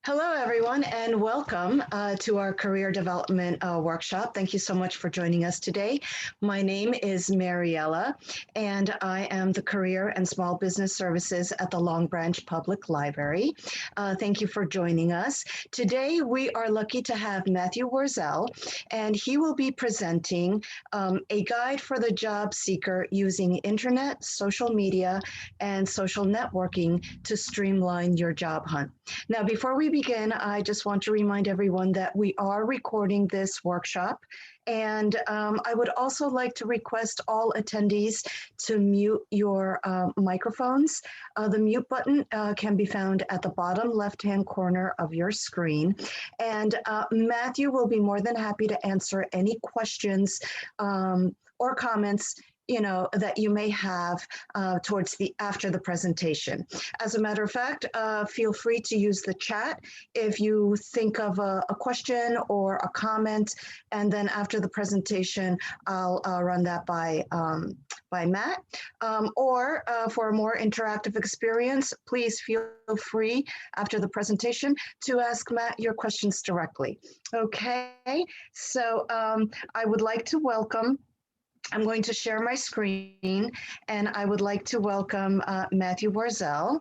Hello, everyone, and welcome to our career development workshop. Thank you so much for joining us today. My name is Mariella, and I am the Career and Small Business Services at the Long Branch Public Library. Thank you for joining us. Today, we are lucky to have Matthew Warzel, and he will be presenting a guide for the job seeker using internet, social media, and social networking to streamline your job hunt. Now, before we begin, I just want to remind everyone that we are recording this workshop, and I would also like to request all attendees to mute your microphones. The mute button can be found at the bottom left-hand corner of your screen, and Matthew will be more than happy to answer any questions or comments that you may have after the presentation. As a matter of fact, feel free to use the chat if you think of a question or a comment, and then after the presentation, I'll run that by Matt. Or for a more interactive experience, please feel free after the presentation to ask Matt your questions directly. Okay, so I would like to welcome I'm going to share my screen, and I would like to welcome Matthew Warzel.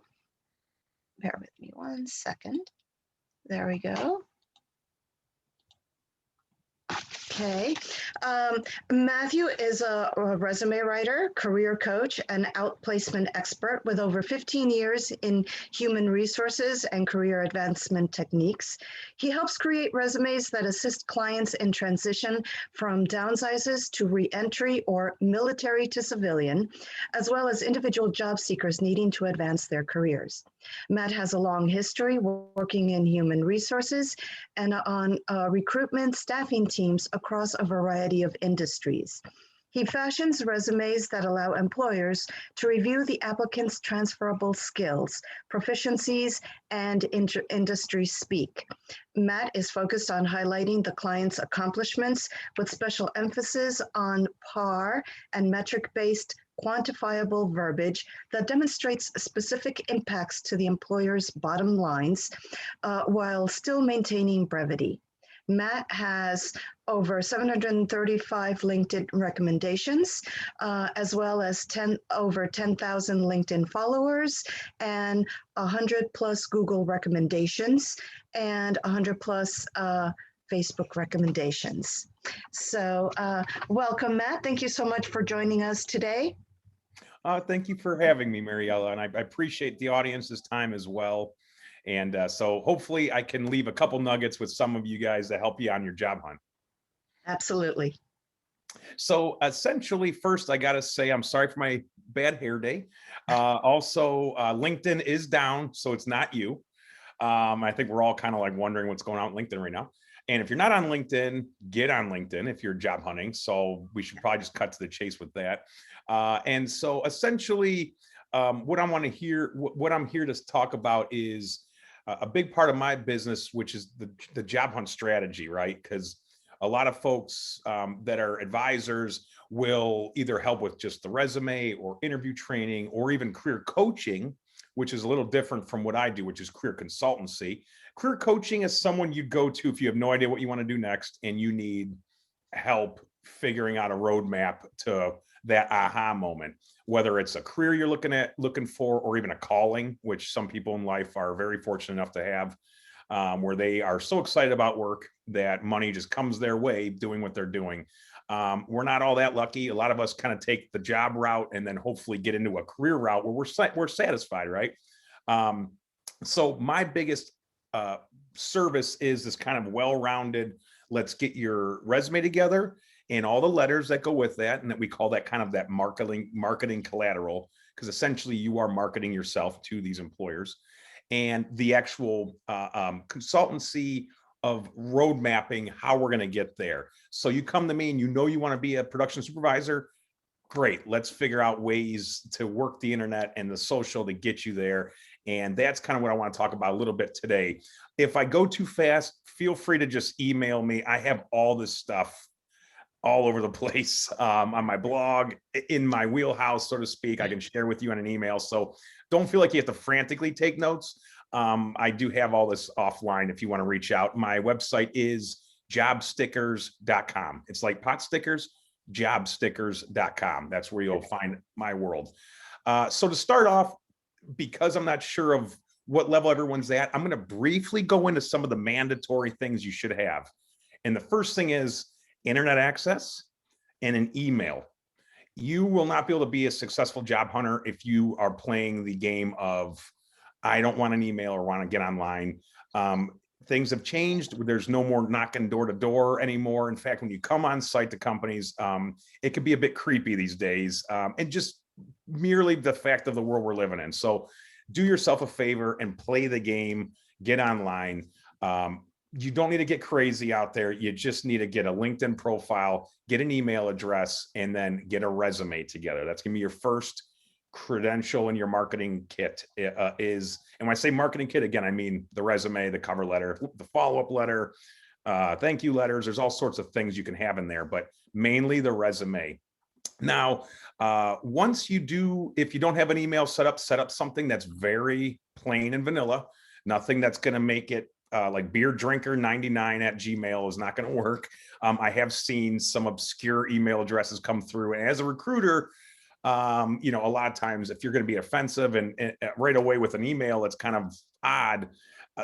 Bear with me one second. There we go. Okay. Matthew is a resume writer, career coach, and outplacement expert with over 15 years in human resources and career advancement techniques. He helps create resumes that assist clients in transition from downsizes to reentry or military to civilian, as well as individual job seekers needing to advance their careers. Matt has a long history working in human resources and on recruitment staffing teams across a variety of industries. He fashions resumes that allow employers to review the applicant's transferable skills, proficiencies, and industry speak. Matt is focused on highlighting the client's accomplishments with special emphasis on PAR and metric-based quantifiable verbiage that demonstrates specific impacts to the employer's bottom lines while still maintaining brevity. Matt has over 735 LinkedIn recommendations, as well as over 10,000 LinkedIn followers and 100 plus Google recommendations and 100 plus Facebook recommendations. So welcome, Matt. Thank you so much for joining us today. Thank you for having me, Mariella, and I appreciate the audience's time as well. And so hopefully I can leave a couple nuggets with some of you guys to help you on your job hunt. Absolutely. So essentially, first, I got to say, I'm sorry for my bad hair day. Also, LinkedIn is down, so it's not you. I think we're all kind of like wondering what's going on with LinkedIn right now. And if you're not on LinkedIn, get on LinkedIn if you're job hunting. So we should probably just cut to the chase with that. And so essentially, what I'm here to talk about is a big part of my business, which is the job hunt strategy, right? Because a lot of folks that are advisors will either help with just the resume or interview training or even career coaching, which is a little different from what I do, which is career consultancy. Career coaching is someone you go to if you have no idea what you want to do next and you need help figuring out a roadmap to that aha moment, whether it's a career you're looking for, or even a calling, which some people in life are very fortunate enough to have, where they are so excited about work that money just comes their way doing what they're doing. We're not all that lucky. A lot of us kind of take the job route and then hopefully get into a career route where we're satisfied, right? So my biggest service is this kind of well-rounded, let's get your resume together and all the letters that go with that, and that we call that kind of that marketing collateral, because essentially you are marketing yourself to these employers, and the actual consultancy of road mapping how we're going to get there. So you come to me and you want to be a production supervisor. Great. Let's figure out ways to work the internet and the social to get you there. And that's kind of what I want to talk about a little bit today. If I go too fast, feel free to just email me. I have all this stuff all over the place on my blog, in my wheelhouse, so to speak. I can share with you on an email. So don't feel like you have to frantically take notes. I do have all this offline if you want to reach out. My website is jobstickers.com. It's like pot stickers, jobstickers.com. That's where you'll find my world. So to start off, because I'm not sure of what level everyone's at, I'm going to briefly go into some of the mandatory things you should have. And the first thing is internet access and an email. You will not be able to be a successful job hunter if you are playing the game of, I don't want an email or want to get online. Things have changed. There's no more knocking door to door anymore. In fact, when you come on site to companies, it can be a bit creepy these days. And just merely the fact of the world we're living in. So do yourself a favor and play the game, get online. You don't need to get crazy out there. You just need to get a LinkedIn profile, get an email address, and then get a resume together. That's going to be your first credential in your marketing kit. And when I say marketing kit, again, I mean the resume, the cover letter, the follow-up letter, thank you letters. There's all sorts of things you can have in there, but mainly the resume. Now, once you do, if you don't have an email set up something that's very plain and vanilla, nothing that's going to make it like beer drinker 99 at Gmail is not going to work. I have seen some obscure email addresses come through. And as a recruiter, a lot of times if you're going to be offensive and right away with an email that's kind of odd,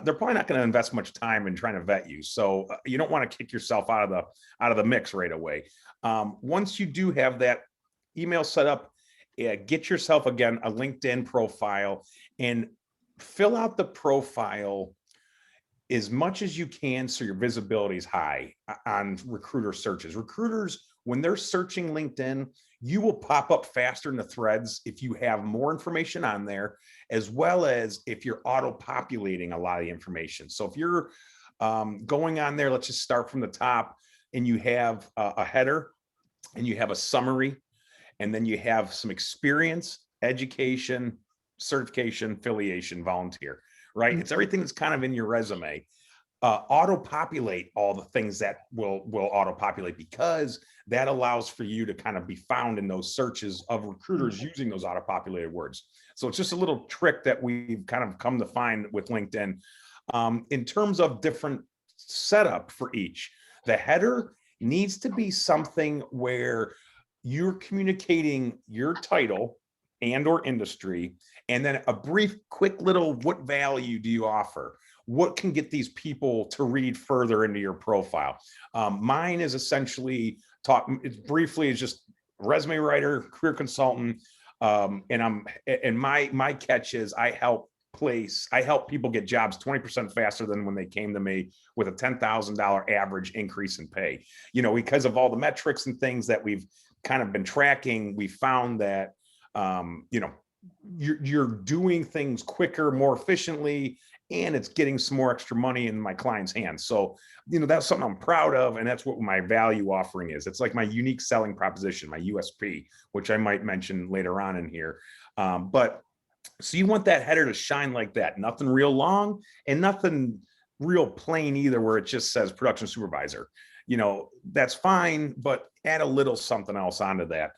they're probably not going to invest much time in trying to vet you. So you don't want to kick yourself out of the mix right away. Once you do have that email set up, get yourself, again, a LinkedIn profile and fill out the profile as much as you can so your visibility is high on recruiter searches. Recruiters, when they're searching LinkedIn, you will pop up faster in the threads if you have more information on there, as well as if you're auto-populating a lot of the information. So if you're going on there, let's just start from the top, and you have a header, and you have a summary, and then you have some experience, education, certification, affiliation, volunteer, right? It's everything that's kind of in your resume. Auto-populate all the things that will auto-populate, because that allows for you to kind of be found in those searches of recruiters using those auto-populated words. So it's just a little trick that we've kind of come to find with LinkedIn. In terms of different setup for each, the header needs to be something where you're communicating your title and or industry, and then a brief, quick little, what value do you offer? What can get these people to read further into your profile? Mine is essentially briefly just resume writer, career consultant, and my catch is I help people get jobs 20% faster than when they came to me with a $10,000 average increase in pay. Because of all the metrics and things that we've kind of been tracking, we found that you're doing things quicker, more efficiently, and it's getting some more extra money in my client's hands. So, that's something I'm proud of, and that's what my value offering is. It's like my unique selling proposition, my USP, which I might mention later on in here. So you want that header to shine like that, nothing real long and nothing real plain either, where it just says production supervisor. That's fine, but add a little something else onto that.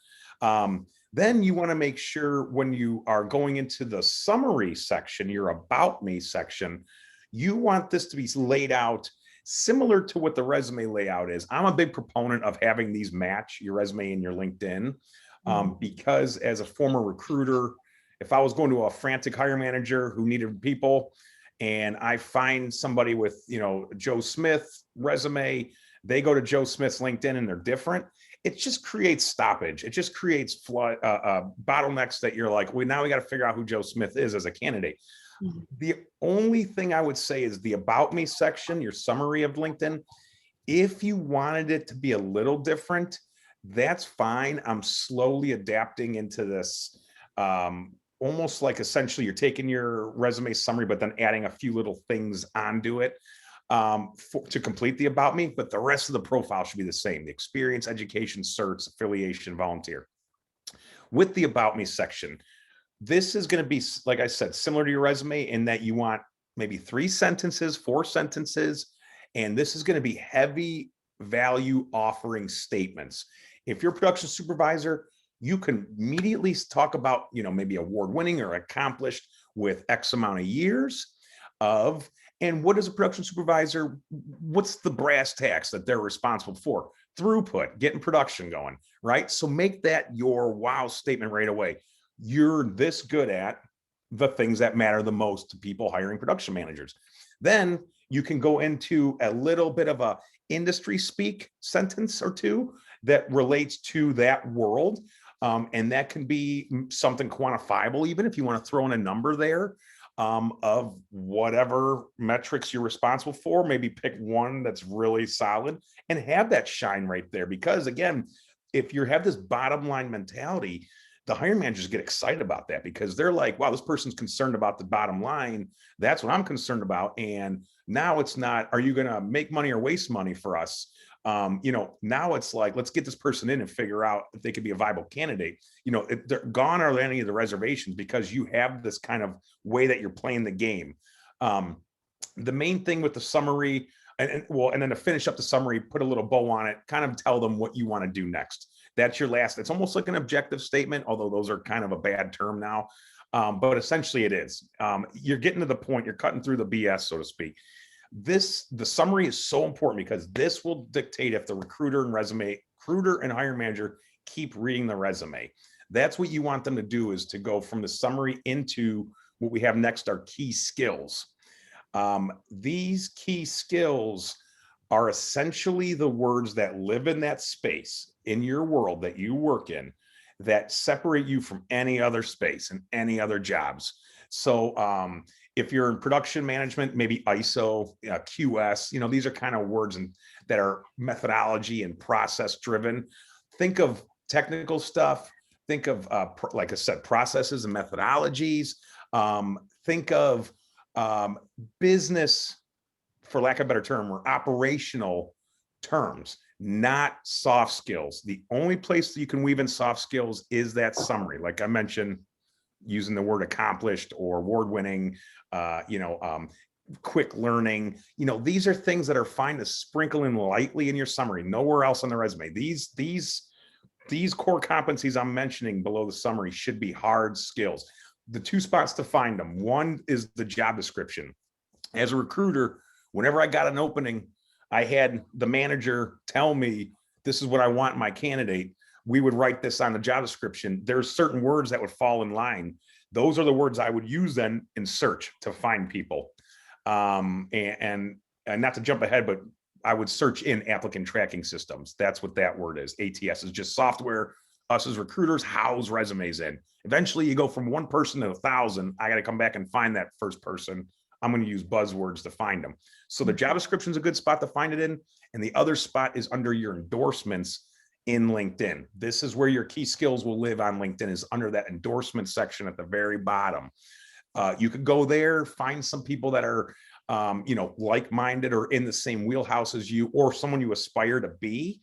Then you want to make sure when you are going into the summary section, your about me section, you want this to be laid out similar to what the resume layout is. I'm a big proponent of having these match your resume and your LinkedIn, because as a former recruiter, if I was going to a frantic hire manager who needed people and I find somebody with, Joe Smith resume, they go to Joe Smith's LinkedIn and they're different, it just creates stoppage. It just creates bottlenecks that you're like, well, now we got to figure out who Joe Smith is as a candidate. The only thing I would say is the about me section, your summary of LinkedIn. If you wanted it to be a little different, that's fine. I'm slowly adapting into this, almost like essentially you're taking your resume summary, but then adding a few little things onto it to complete the about me, but the rest of the profile should be the same: the experience, education, certs, affiliation, volunteer. With the about me section, this is going to be, like I said, similar to your resume in that you want maybe 3 sentences, 4 sentences, and this is going to be heavy value offering statements. If you're a production supervisor, you can immediately talk about, maybe award winning or accomplished with X amount of years. of, and what is a production supervisor? What's the brass tacks that they're responsible for? Throughput, getting production going, right? So make that your wow statement right away. You're this good at the things that matter the most to people hiring production managers. Then you can go into a little bit of a industry speak sentence or two that relates to that world. And that can be something quantifiable, even if you want to throw in a number there of whatever metrics you're responsible for. Maybe pick one that's really solid and have that shine right there. Because again, if you have this bottom line mentality, the hiring managers get excited about that because they're like, wow, this person's concerned about the bottom line. That's what I'm concerned about. And now it's not, are you going to make money or waste money for us? Now it's like, let's get this person in and figure out if they could be a viable candidate. If they're gone are any of the reservations because you have this kind of way that you're playing the game. The main thing with the summary, and then to finish up the summary, put a little bow on it, kind of tell them what you want to do next. That's your last, it's almost like an objective statement, although those are kind of a bad term now. But essentially it is. You're getting to the point, you're cutting through the BS, so to speak. The summary is so important because this will dictate if the recruiter and hiring manager keep reading the resume. That's what you want them to do, is to go from the summary into what we have next are key skills. These key skills are essentially the words that live in that space in your world that you work in that separate you from any other space and any other jobs. So if you're in production management, maybe ISO, QS, these are kind of words that are methodology and process driven. Think of technical stuff. Think of, like I said, processes and methodologies. Think of business, for lack of a better term, or operational terms, not soft skills. The only place that you can weave in soft skills is that summary. Like I mentioned, using the word accomplished or award-winning, quick learning. These are things that are fine to sprinkle in lightly in your summary, nowhere else on the resume. These core competencies I'm mentioning below the summary should be hard skills. The two spots to find them. One is the job description. As a recruiter, whenever I got an opening, I had the manager tell me, this is what I want in my candidate. We would write this on the job description. There's certain words that would fall in line. Those are the words I would use then in search to find people. And not to jump ahead, but I would search in applicant tracking systems. That's what that word is. ATS is just software. Us as recruiters house resumes in. Eventually you go from one person to 1,000. I got to come back and find that first person. I'm going to use buzzwords to find them. So the job description is a good spot to find it in. And the other spot is under your endorsements in LinkedIn. This is where your key skills will live on LinkedIn, is under that endorsement section at the very bottom. You could go there, find some people that are, like-minded or in the same wheelhouse as you, or someone you aspire to be.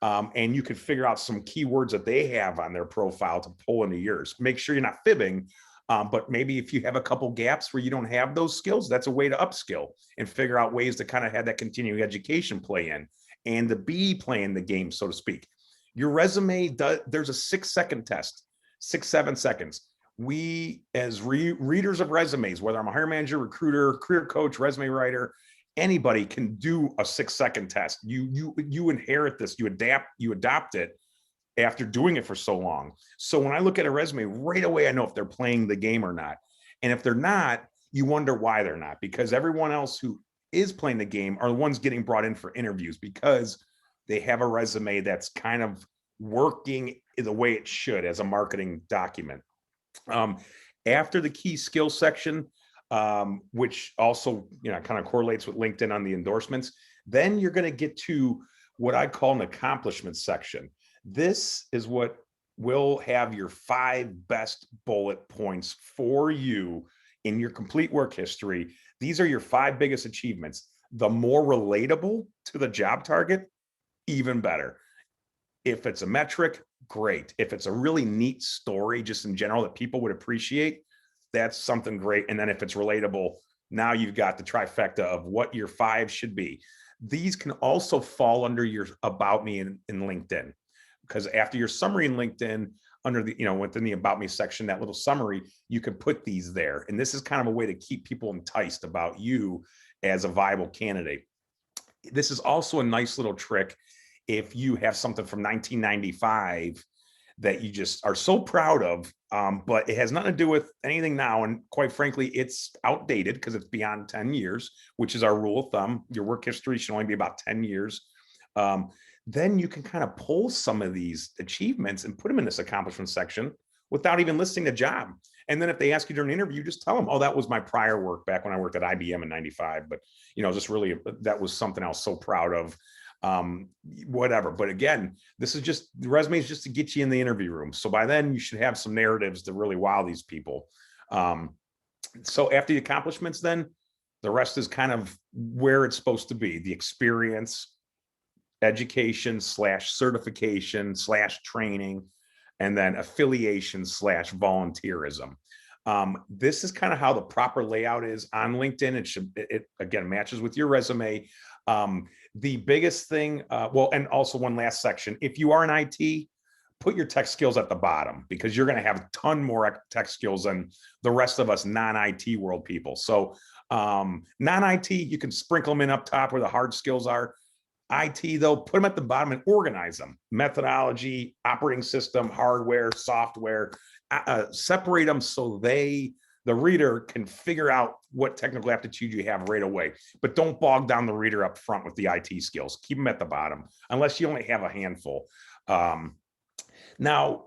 And you could figure out some keywords that they have on their profile to pull into yours. Make sure you're not fibbing. But maybe if you have a couple gaps where you don't have those skills, that's a way to upskill and figure out ways to kind of have that continuing education play in and to be playing the game, so to speak. Your resume, there's a 6-second test, 6-7 seconds. We, as readers of resumes, whether I'm a hiring manager, recruiter, career coach, resume writer, anybody can do a 6-second test. You inherit this, you adopt it after doing it for so long. So when I look at a resume right away, I know if they're playing the game or not. And if they're not, you wonder why they're not, because everyone else who is playing the game are the ones getting brought in for interviews because they have a resume that's kind of working the way it should as a marketing document. After the key skill section, which also kind of correlates with LinkedIn on the endorsements, then you're going to get to what I call an accomplishment section. This is what will have your 5 best bullet points for you in your complete work history. These are your 5 biggest achievements. The more relatable to the job target, even better. If it's a metric, great. If it's a really neat story, just in general, that people would appreciate, that's something great. And then if it's relatable, now you've got the trifecta of what your 5 should be. These can also fall under your about me in LinkedIn, because after your summary in LinkedIn, under the, within the About Me section, that little summary, you can put these there. And this is kind of a way to keep people enticed about you as a viable candidate. This is also a nice little trick if you have something from 1995 that you just are so proud of, but it has nothing to do with anything now. And quite frankly, it's outdated because it's beyond 10 years, which is our rule of thumb. Your work history should only be about 10 years. Then you can kind of pull some of these achievements and put them in this accomplishment section without even listing the job. And then if they ask you during an interview, just tell them, oh, that was my prior work back when I worked at IBM in 95. But, just really, that was something I was so proud of. Whatever. But again, this is just, the resume is just to get you in the interview room. So by then you should have some narratives to really wow these people. So after the accomplishments, then the rest is kind of where it's supposed to be: the experience, education / certification / training, and then affiliation / volunteerism. This is kind of how the proper layout is on LinkedIn. It again matches with your resume. The biggest thing, and also one last section, if you are in IT, put your tech skills at the bottom, because you're going to have a ton more tech skills than the rest of us non-IT world people. So non-IT, you can sprinkle them in up top where the hard skills are. IT, though, put them at the bottom and organize them: methodology, operating system, hardware, software. Separate them so the reader can figure out what technical aptitude you have right away. But don't bog down the reader up front with the IT skills. Keep them at the bottom, unless you only have a handful. Now,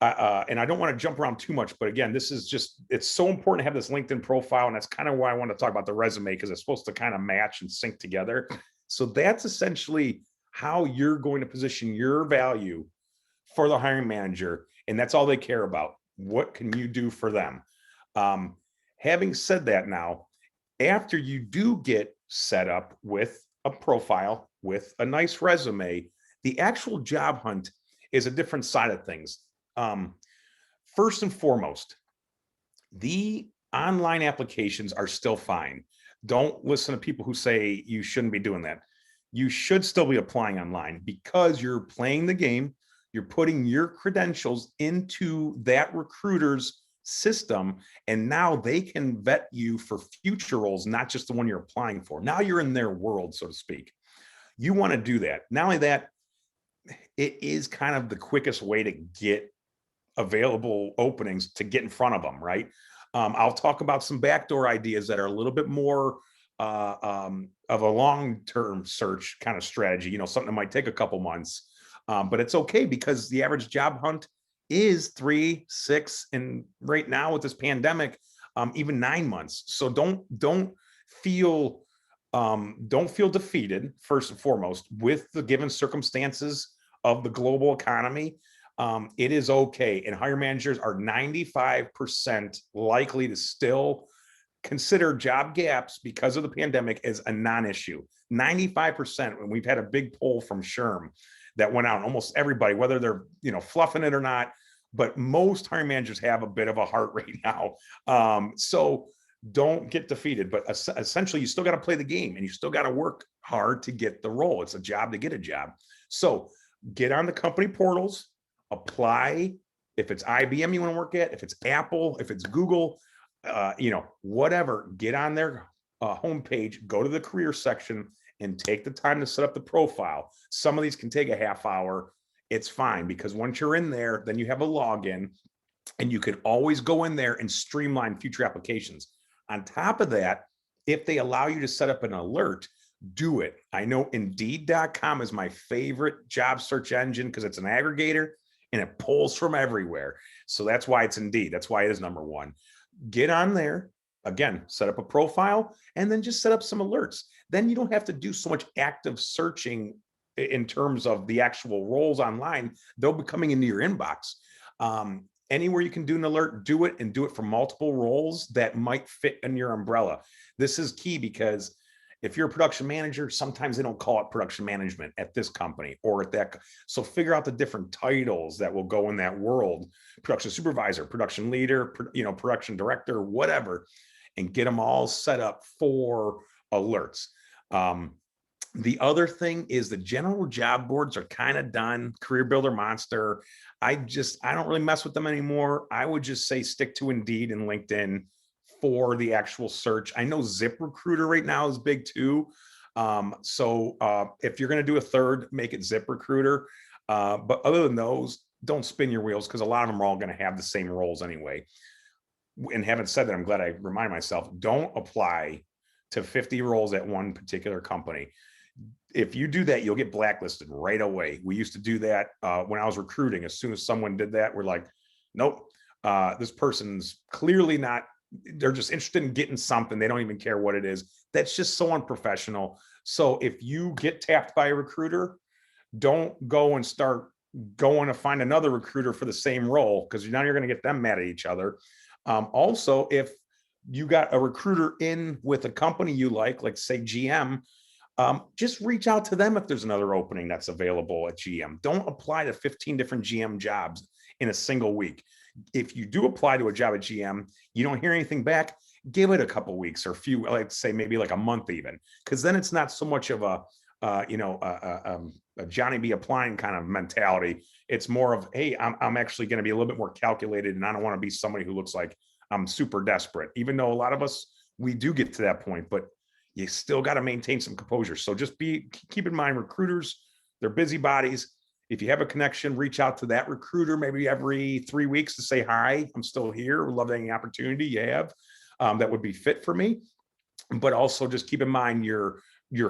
and I don't want to jump around too much, but again, this is just, it's so important to have this LinkedIn profile. And that's kind of why I want to talk about the resume, because it's supposed to kind of match and sync together. So that's essentially how you're going to position your value for the hiring manager. And that's all they care about. What can you do for them? Having said that, now, after you do get set up with a profile, with a nice resume, the actual job hunt is a different side of things. First and foremost, the online applications are still fine. Don't listen to people who say you shouldn't be doing that. You should still be applying online, because you're playing the game. You're putting your credentials into that recruiter's system, and now they can vet you for future roles, not just the one you're applying for. Now you're in their world, so to speak. You want to do that. Not only that, it is kind of the quickest way to get available openings, to get in front of them, right? I'll talk about some backdoor ideas that are a little bit more of a long-term search kind of strategy, something that might take a couple months. But it's okay, because the average job hunt is 3, 6, and right now with this pandemic, even 9 months. So don't feel defeated, first and foremost, with the given circumstances of the global economy. It is okay. And hiring managers are 95% likely to still consider job gaps because of the pandemic as a non-issue. 95%. And we've had a big poll from SHRM that went out. Almost everybody, whether they're fluffing it or not, but most hiring managers have a bit of a heart right now. So don't get defeated. But essentially, you still got to play the game, and you still got to work hard to get the role. It's a job to get a job. So get on the company portals, apply. If it's IBM you want to work at, if it's Apple, if it's Google, whatever, get on their homepage, go to the career section, and take the time to set up the profile. Some of these can take a half hour. It's fine, because once you're in there, then you have a login, and you can always go in there and streamline future applications. On top of that, if they allow you to set up an alert, do it. I know Indeed.com is my favorite job search engine, because it's an aggregator and it pulls from everywhere. So that's why it's Indeed. That's why it is number one. Get on there. Again, set up a profile, and then just set up some alerts. Then you don't have to do so much active searching in terms of the actual roles online. They'll be coming into your inbox. Anywhere you can do an alert, do it, and do it for multiple roles that might fit in your umbrella. This is key, because if you're a production manager, sometimes they don't call it production management at this company or at that. So figure out the different titles that will go in that world: production supervisor, production leader, production director, whatever, and get them all set up for alerts. The other thing is the general job boards are kind of done. Career Builder, Monster. I don't really mess with them anymore. I would just say stick to Indeed and LinkedIn for the actual search. I know ZipRecruiter right now is big too. If you're going to do a third, make it ZipRecruiter. But other than those, don't spin your wheels because a lot of them are all going to have the same roles anyway. And having said that, I'm glad I remind myself, don't apply to 50 roles at one particular company. If you do that, you'll get blacklisted right away. We used to do that when I was recruiting. As soon as someone did that, we're like, nope, this person's clearly not, they're just interested in getting something. They don't even care what it is. That's just so unprofessional. So if you get tapped by a recruiter, don't go and start going to find another recruiter for the same role, because now you're going to get them mad at each other. Also, if you got a recruiter in with a company you like say GM, just reach out to them if there's another opening that's available at GM. Don't apply to 15 different GM jobs in a single week. If you do apply to a job at GM, you don't hear anything back, give it a couple weeks or a few, let's say maybe like a month even, because then it's not so much of a Johnny be applying kind of mentality. It's more of, hey, I'm actually going to be a little bit more calculated, and I don't want to be somebody who looks like I'm super desperate, even though a lot of us, we do get to that point, but you still got to maintain some composure. So just keep in mind, recruiters, they're busybodies. If you have a connection, reach out to that recruiter maybe every 3 weeks to say, hi, I'm still here. Would love any opportunity you have that would be fit for me. But also just keep in mind your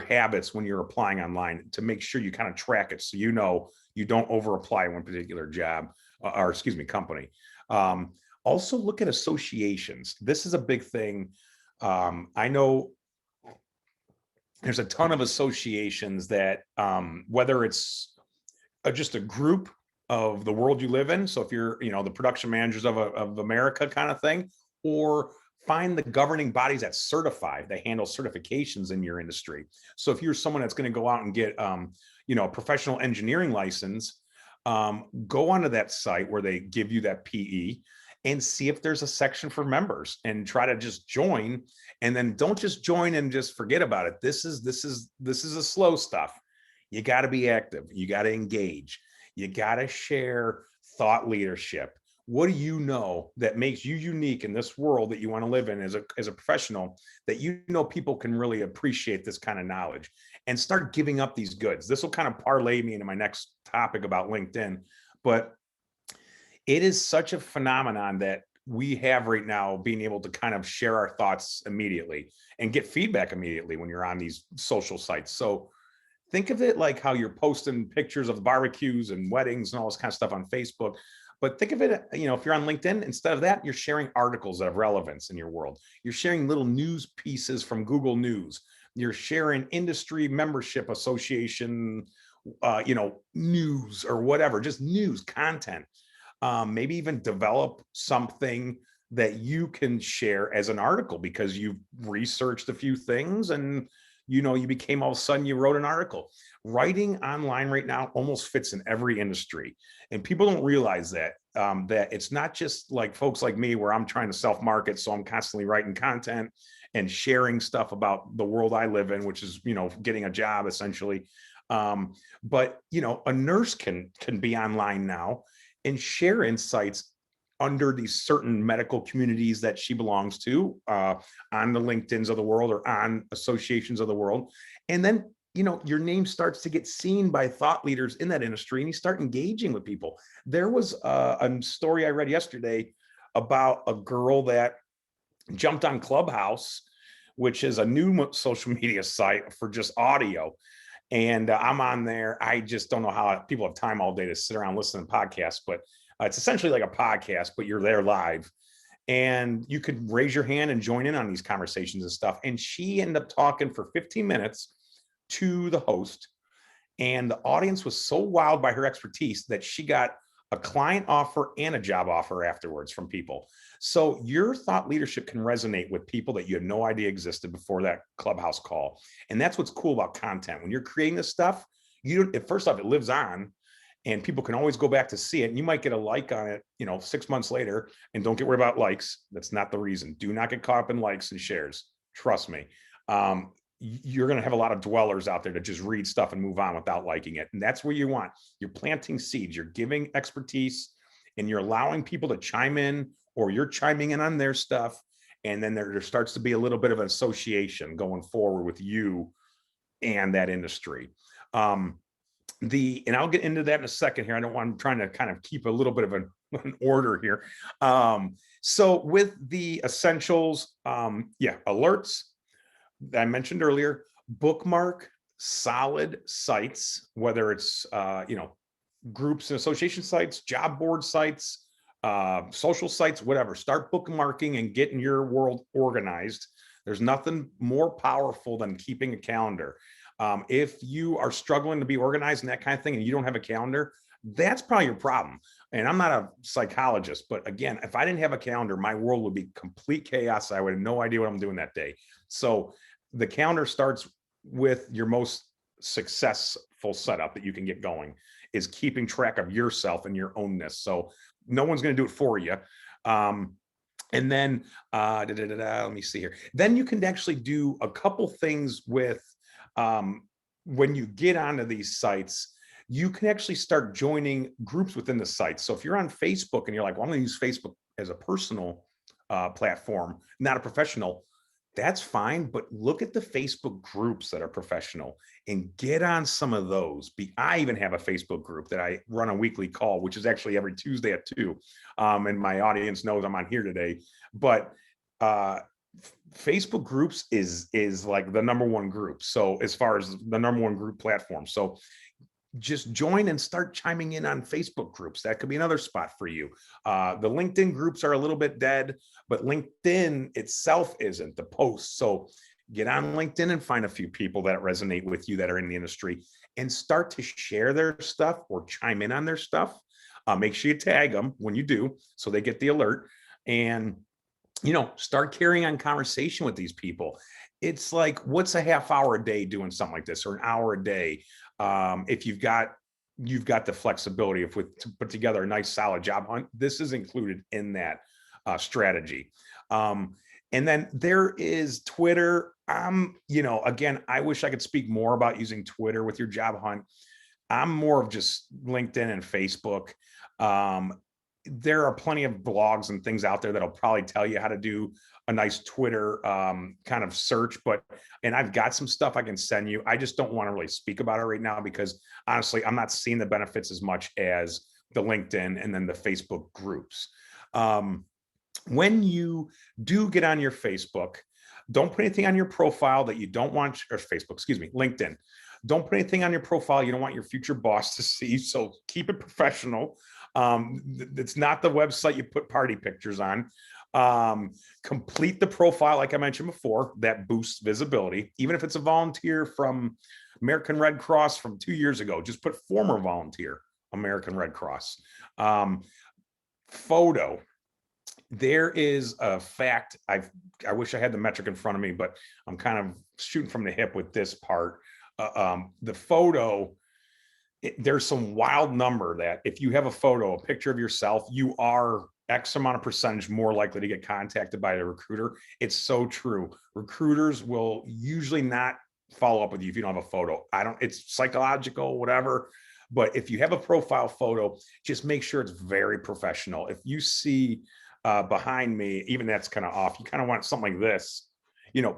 habits when you're applying online to make sure you kind of track it, so you know you don't over apply one particular job company. Also look at associations. This is a big thing. I know there's a ton of associations that whether it's just a group of the world you live in, so if you're the production managers of America kind of thing, or find the governing bodies that handle certifications in your industry. So if you're someone that's going to go out and get a professional engineering license, go onto that site where they give you that PE and see if there's a section for members and try to just join. And then don't just join and just forget about it. This is a slow stuff. You got to be active. You got to engage. You got to share thought leadership. What do you know that makes you unique in this world that you want to live in as a professional, that people can really appreciate this kind of knowledge, and start giving up these goods? This will kind of parlay me into my next topic about LinkedIn, but it is such a phenomenon that we have right now, being able to kind of share our thoughts immediately and get feedback immediately when you're on these social sites. So think of it like how you're posting pictures of barbecues and weddings and all this kind of stuff on Facebook. But think of it, if you're on LinkedIn, instead of that, you're sharing articles that have relevance in your world. You're sharing little news pieces from Google News. You're sharing industry membership association, news or whatever, just news content. Maybe even develop something that you can share as an article because you've researched a few things and you became, all of a sudden you wrote an article. Writing online right now almost fits in every industry, and people don't realize that that it's not just like folks like me where I'm trying to self-market, so I'm constantly writing content and sharing stuff about the world I live in, which is getting a job essentially. But a nurse can be online now and share insights under these certain medical communities that she belongs to, on the LinkedIns of the world or on associations of the world. And then, your name starts to get seen by thought leaders in that industry, and you start engaging with people. There was a story I read yesterday about a girl that jumped on Clubhouse, which is a new social media site for just audio. And I'm on there. I just don't know how people have time all day to sit around listening to podcasts, but it's essentially like a podcast, but you're there live. And you could raise your hand and join in on these conversations and stuff. And she ended up talking for 15 minutes to the host. And the audience was so wowed by her expertise that she got a client offer and a job offer afterwards from people. So your thought leadership can resonate with people that you had no idea existed before that Clubhouse call. And that's what's cool about content. When you're creating this stuff, first off, it lives on, and people can always go back to see it. And you might get a like on it, 6 months later. And don't get worried about likes. That's not the reason. Do not get caught up in likes and shares. Trust me. you're going to have a lot of dwellers out there to just read stuff and move on without liking it. And that's where you want. You're planting seeds, you're giving expertise, and you're allowing people to chime in, or you're chiming in on their stuff. And then there starts to be a little bit of an association going forward with you and that industry. And I'll get into that in a second here. I'm trying to kind of keep a little bit of an order here. So with the essentials, alerts that I mentioned earlier, bookmark solid sites, whether it's, groups and association sites, job board sites, social sites, whatever. Start bookmarking and getting your world organized. There's nothing more powerful than keeping a calendar. If you are struggling to be organized and that kind of thing, and you don't have a calendar, that's probably your problem. And I'm not a psychologist, but again, if I didn't have a calendar, my world would be complete chaos. I would have no idea what I'm doing that day. So the calendar starts with your most successful setup that you can get going, is keeping track of yourself and your ownness. So no one's going to do it for you. And then let me see here. Then you can actually do a couple things with when you get onto these sites. You can actually start joining groups within the site. So if you're on Facebook and you're like, well, I'm going to use Facebook as a personal platform, not a professional, that's fine. But look at the Facebook groups that are professional and get on some of those. I even have a Facebook group that I run a weekly call, which is actually every Tuesday at 2. And my audience knows I'm on here today. But Facebook groups is like the number one group. So as far as the number one group platform. So just join and start chiming in on Facebook groups. That could be another spot for you. The LinkedIn groups are a little bit dead, but LinkedIn itself isn't, the posts. So get on LinkedIn and find a few people that resonate with you that are in the industry and start to share their stuff or chime in on their stuff. Make sure you tag them when you do, so they get the alert, and start carrying on conversation with these people. It's like, what's a half hour a day doing something like this, or an hour a day? If you've got the flexibility to put together a nice solid job hunt, this is included in that strategy. And then there is Twitter. Again, I wish I could speak more about using Twitter with your job hunt. I'm more of just LinkedIn and Facebook. There are plenty of blogs and things out there that'll probably tell you how to do a nice Twitter kind of search, and I've got some stuff I can send you. I just don't want to really speak about it right now because honestly, I'm not seeing the benefits as much as the LinkedIn and then the Facebook groups. When you do get on your Facebook, don't put anything on your profile that you don't want, or LinkedIn. Don't put anything on your profile you don't want your future boss to see. So keep it professional. It's not the website you put party pictures on. Complete the profile, like I mentioned before, that boosts visibility. Even if it's a volunteer from American Red Cross from 2 years ago, just put former volunteer, American Red Cross. Photo. There is a fact, I wish I had the metric in front of me, but I'm kind of shooting from the hip with this part. The photo, there's some wild number that if you have a photo, a picture of yourself, you are X amount of percentage more likely to get contacted by a recruiter. It's so true. Recruiters will usually not follow up with you if you don't have a photo. It's psychological, whatever. But if you have a profile photo, just make sure it's very professional. If you see behind me, even that's kind of off, you kind of want something like this,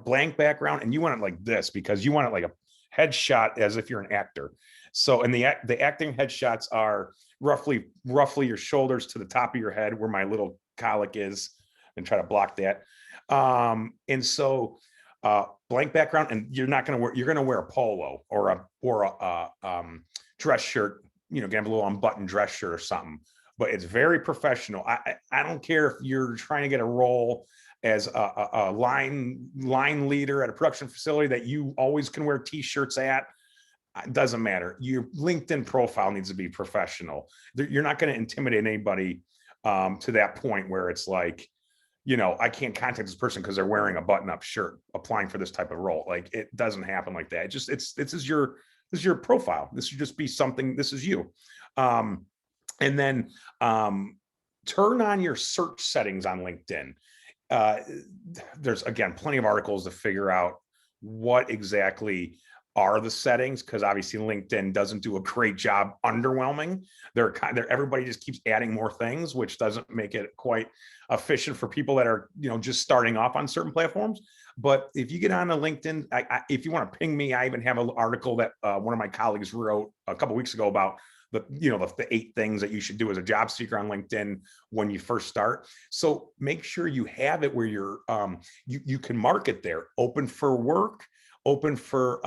blank background, and you want it like this because you want it like a headshot as if you're an actor. So, and the acting headshots are roughly your shoulders to the top of your head where my little colic is, and try to block that. And so blank background, and you're going to wear a polo or a dress shirt, have a little unbuttoned dress shirt or something, but it's very professional. I don't care if you're trying to get a role as a line leader at a production facility that you always can wear t-shirts at. It doesn't matter. Your LinkedIn profile needs to be professional. You're not going to intimidate anybody to that point where it's like, I can't contact this person because they're wearing a button-up shirt applying for this type of role. Like, it doesn't happen like that. This is your profile. This should just be something. This is you. And then turn on your search settings on LinkedIn. There's, again, plenty of articles to figure out what exactly are the settings, because obviously LinkedIn doesn't do a great job underwhelming. Everybody just keeps adding more things, which doesn't make it quite efficient for people that are, just starting off on certain platforms. But if you get on a LinkedIn, if you want to ping me, I even have an article that one of my colleagues wrote a couple of weeks ago about the 8 things that you should do as a job seeker on LinkedIn when you first start. So make sure you have it where you're you can market there, open for work, open for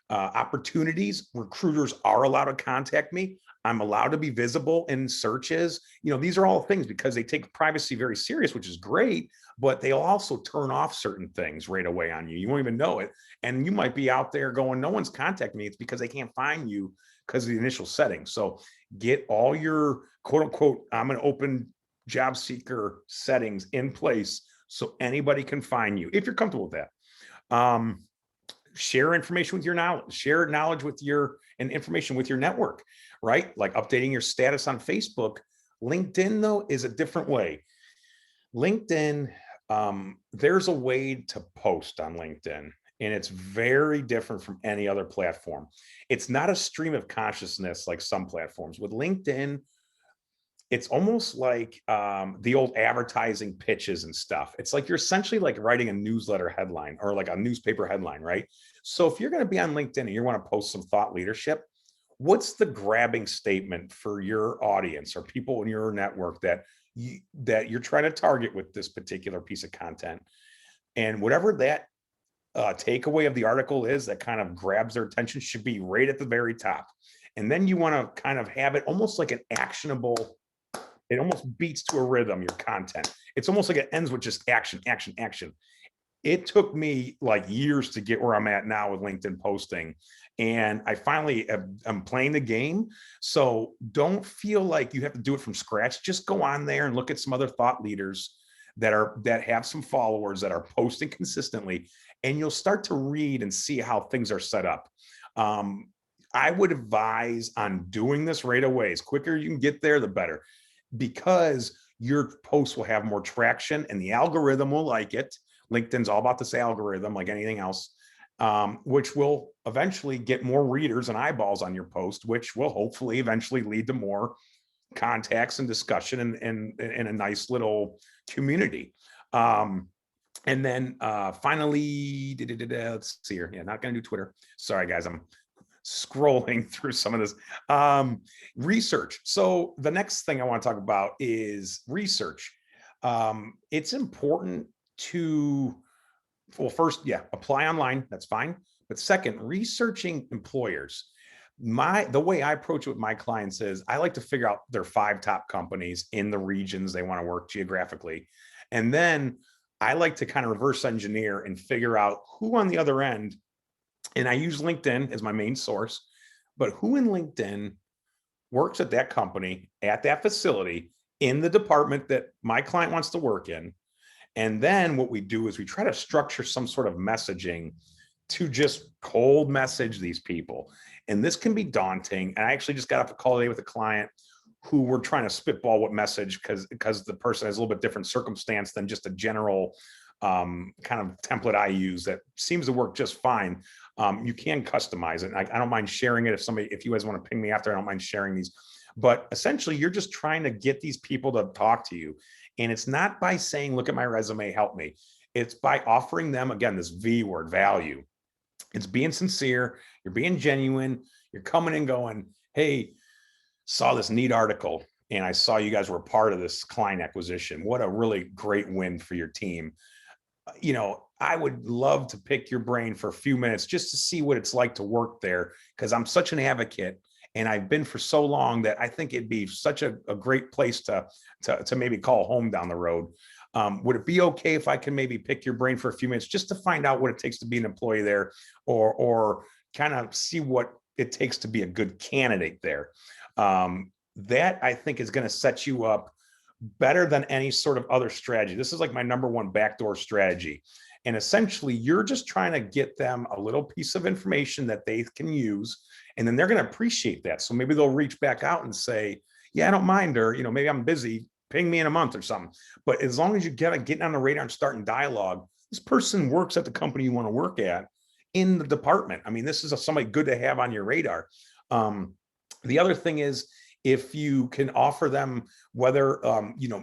opportunities. Recruiters are allowed to contact me. I'm allowed to be visible in searches. These are all things because they take privacy very serious, which is great, but they'll also turn off certain things right away on you. You won't even know it. And you might be out there going, no one's contacting me. It's because they can't find you because of the initial settings. So get all your quote unquote, I'm an open job seeker settings in place so anybody can find you if you're comfortable with that. Share information with your knowledge, share knowledge with and information with your network, right? Like updating your status on Facebook. LinkedIn, though, is a different way. LinkedIn, there's a way to post on LinkedIn, and it's very different from any other platform. It's not a stream of consciousness like some platforms. With LinkedIn, it's almost like the old advertising pitches and stuff. It's like you're essentially like writing a newsletter headline or like a newspaper headline, right? So if you're going to be on LinkedIn and you want to post some thought leadership, what's the grabbing statement for your audience or people in your network that you're trying to target with this particular piece of content? And whatever that takeaway of the article is that kind of grabs their attention should be right at the very top. And then you want to kind of have it almost like an actionable. It almost beats to a rhythm, your content. It's almost like it ends with just action, action, action. It took me like years to get where I'm at now with LinkedIn posting. And I finally am playing the game. So don't feel like you have to do it from scratch. Just go on there and look at some other thought leaders that have some followers that are posting consistently. And you'll start to read and see how things are set up. I would advise on doing this right away. As quicker you can get there, the better, because your posts will have more traction and the algorithm will like it. LinkedIn's all about this algorithm, like anything else, which will eventually get more readers and eyeballs on your post, which will hopefully eventually lead to more contacts and discussion and a nice little community. And then finally, let's see here. Yeah, not going to do Twitter. Sorry, guys. I'm scrolling through some of this research. So the next thing I want to talk about is research. It's important to, well, first, yeah, apply online. That's fine. But second, researching employers. The way I approach it with my clients is I like to figure out their 5 top companies in the regions they want to work geographically. And then I like to kind of reverse engineer and figure out who on the other end, and I use LinkedIn as my main source, but who in LinkedIn works at that company, at that facility, in the department that my client wants to work in. And then what we do is we try to structure some sort of messaging to just cold message these people. And this can be daunting. And I actually just got off a call today with a client who we're trying to spitball what message, because the person has a little bit different circumstance than just a general kind of template I use that seems to work just fine. You can customize it. I don't mind sharing it. If you guys want to ping me after, I don't mind sharing these. But essentially, you're just trying to get these people to talk to you. And it's not by saying, look at my resume, help me. It's by offering them, again, this V word, value. It's being sincere. You're being genuine. You're coming and going, hey, saw this neat article and I saw you guys were part of this client acquisition. What a really great win for your team. I would love to pick your brain for a few minutes just to see what it's like to work there, because I'm such an advocate and I've been for so long that I think it'd be such a great place to maybe call home down the road. Would it be okay if I can maybe pick your brain for a few minutes just to find out what it takes to be an employee there, or kind of see what it takes to be a good candidate there? That I think is going to set you up better than any sort of other strategy. This is like my number one backdoor strategy. And essentially, you're just trying to get them a little piece of information that they can use, and then they're going to appreciate that. So maybe they'll reach back out and say, yeah, I don't mind, or, maybe I'm busy, ping me in a month or something. But as long as you getting on the radar and starting dialogue, this person works at the company you want to work at. in the department. I mean, this is somebody good to have on your radar. The other thing is, if you can offer them, whether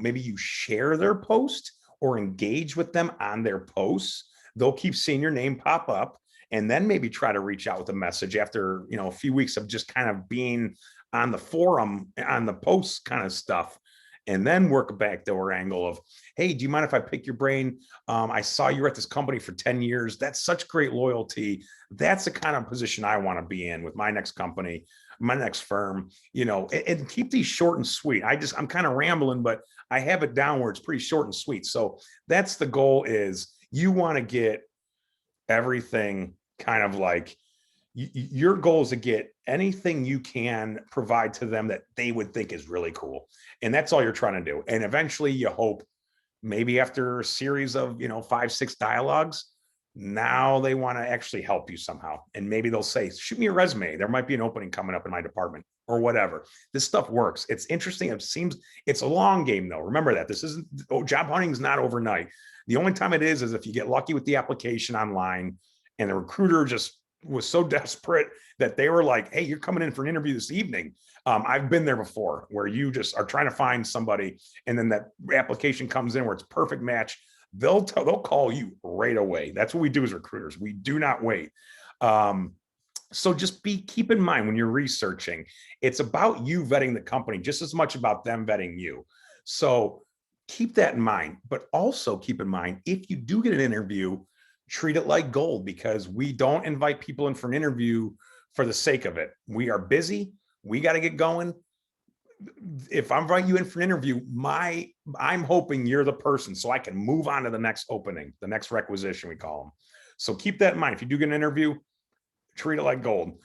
maybe you share their post or engage with them on their posts, they'll keep seeing your name pop up, and then maybe try to reach out with a message after a few weeks of just kind of being on the forum, on the post kind of stuff, and then work a backdoor angle of, hey, do you mind if I pick your brain? I saw you were at this company for 10 years. That's such great loyalty. That's the kind of position I want to be in with my next company, my next firm, and keep these short and sweet. I'm kind of rambling, but I have it down where it's pretty short and sweet. So that's the goal, is you want to get everything kind of like, your goal is to get anything you can provide to them that they would think is really cool. And that's all you're trying to do. And eventually you hope, maybe after a series of, 5-6 dialogues, now they want to actually help you somehow. And maybe they'll say, shoot me a resume. There might be an opening coming up in my department, or whatever. This stuff works. It's interesting. It's a long game though. Remember that this isn't, job hunting is not overnight. The only time it is if you get lucky with the application online and the recruiter just was so desperate that they were like, hey, you're coming in for an interview this evening. I've been there before, where you just are trying to find somebody, and then that application comes in where it's perfect match. They'll call you right away. That's what we do as recruiters. We do not wait. So just keep in mind when you're researching, it's about you vetting the company just as much about them vetting you. So keep that in mind, but also keep in mind, if you do get an interview, treat it like gold, because we don't invite people in for an interview for the sake of it. We are busy. We got to get going. If I'm inviting you in for an interview, I'm hoping you're the person so I can move on to the next opening, the next requisition, we call them. So keep that in mind. If you do get an interview, treat it like gold.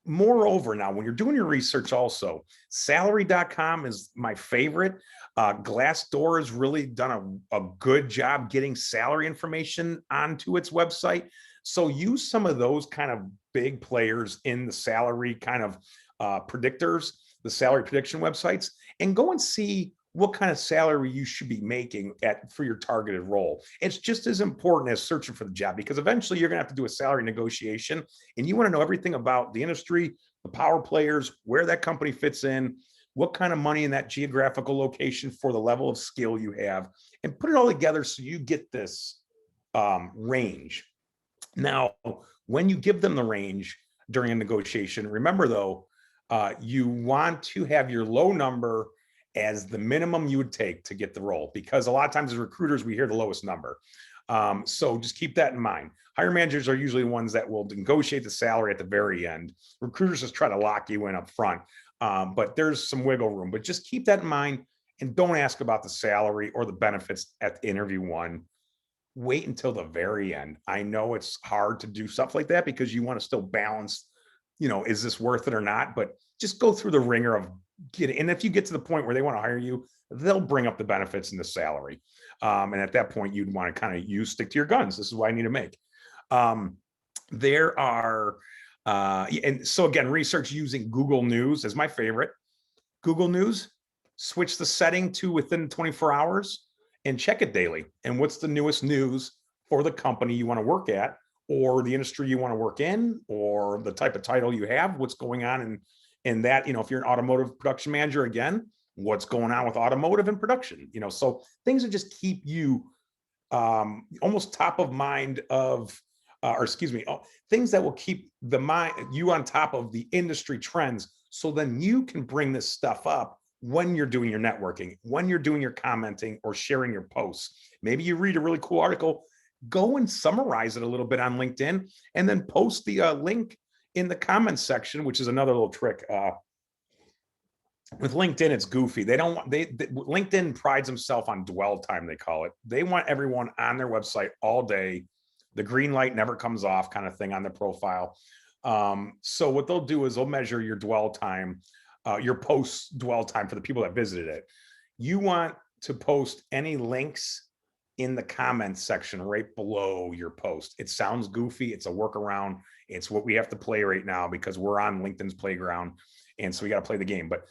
Moreover, now, when you're doing your research also, salary.com is my favorite. Glassdoor has really done a good job getting salary information onto its website. So use some of those kind of big players in the salary kind of predictors, the salary prediction websites, and go and see what kind of salary you should be making for your targeted role. It's just as important as searching for the job, because eventually you're going to have to do a salary negotiation, and you want to know everything about the industry, the power players, where that company fits in, what kind of money in that geographical location for the level of skill you have, and put it all together so you get this range. Now, when you give them the range during a negotiation, remember though, you want to have your low number as the minimum you would take to get the role, because a lot of times as recruiters, we hear the lowest number. So just keep that in mind. Hiring managers are usually the ones that will negotiate the salary at the very end. Recruiters just try to lock you in up front, but there's some wiggle room. But just keep that in mind, and don't ask about the salary or the benefits at interview one. Wait until the very end. I know it's hard to do stuff like that because you want to still balance, is this worth it or not? But just go through the ringer of getting, and if you get to the point where they want to hire you, they'll bring up the benefits and the salary. And at that point, you'd want to kind of stick to your guns. This is what I need to make. There are, and so again, research using Google News is my favorite. Google News, switch the setting to within 24 hours and check it daily. And what's the newest news for the company you want to work at, or the industry you want to work in, or the type of title you have, what's going on in that, if you're an automotive production manager, again, what's going on with automotive and production, so things that just keep you almost top of mind of, things that will keep you on top of the industry trends. So then you can bring this stuff up when you're doing your networking, when you're doing your commenting or sharing your posts. Maybe you read a really cool article, go and summarize it a little bit on LinkedIn, and then post the link in the comments section, which is another little trick. With LinkedIn, it's goofy. LinkedIn prides himself on dwell time, they call it. They want everyone on their website all day. The green light never comes off kind of thing on their profile. So what they'll do is they'll measure your dwell time, your post dwell time for the people that visited it. You want to post any links in the comments section right below your post. It sounds goofy. It's a workaround. It's what we have to play right now because we're on LinkedIn's playground. And so we got to play the game. But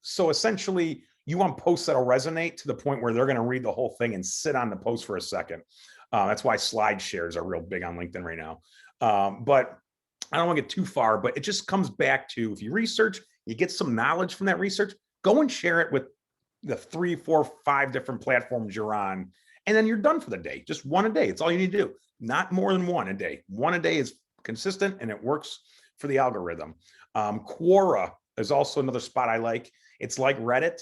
so essentially, you want posts that'll resonate to the point where they're going to read the whole thing and sit on the post for a second. That's why slide shares are real big on LinkedIn right now. But I don't want to get too far, but it just comes back to, if you research, you get some knowledge from that research, go and share it with the 3, 4, 5 different platforms you're on. And then you're done for the day. Just one a day. It's all you need to do. Not more than one a day. One a day is consistent and it works for the algorithm. Quora is also another spot I like. It's like Reddit,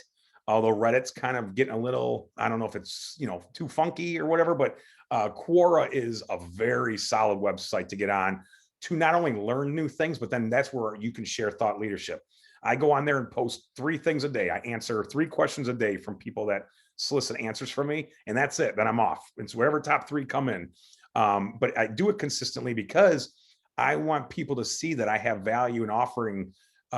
although Reddit's kind of getting a little, I don't know if it's, too funky or whatever, but Quora is a very solid website to get on to not only learn new things, but then that's where you can share thought leadership. I go on there and post 3 things a day. I answer 3 questions a day from people that solicit answers from me, and that's it. Then I'm off. It's whatever top 3 come in. But I do it consistently because I want people to see that I have value and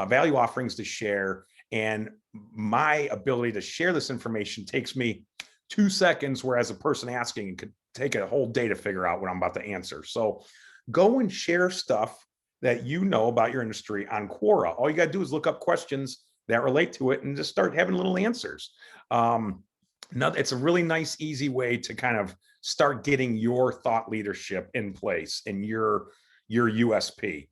value offerings to share. And my ability to share this information takes me 2 seconds, whereas a person asking it could take a whole day to figure out what I'm about to answer. So go and share stuff that you know about your industry on Quora. All you got to do is look up questions that relate to it and just start having little answers. It's a really nice, easy way to kind of start getting your thought leadership in place and your USP.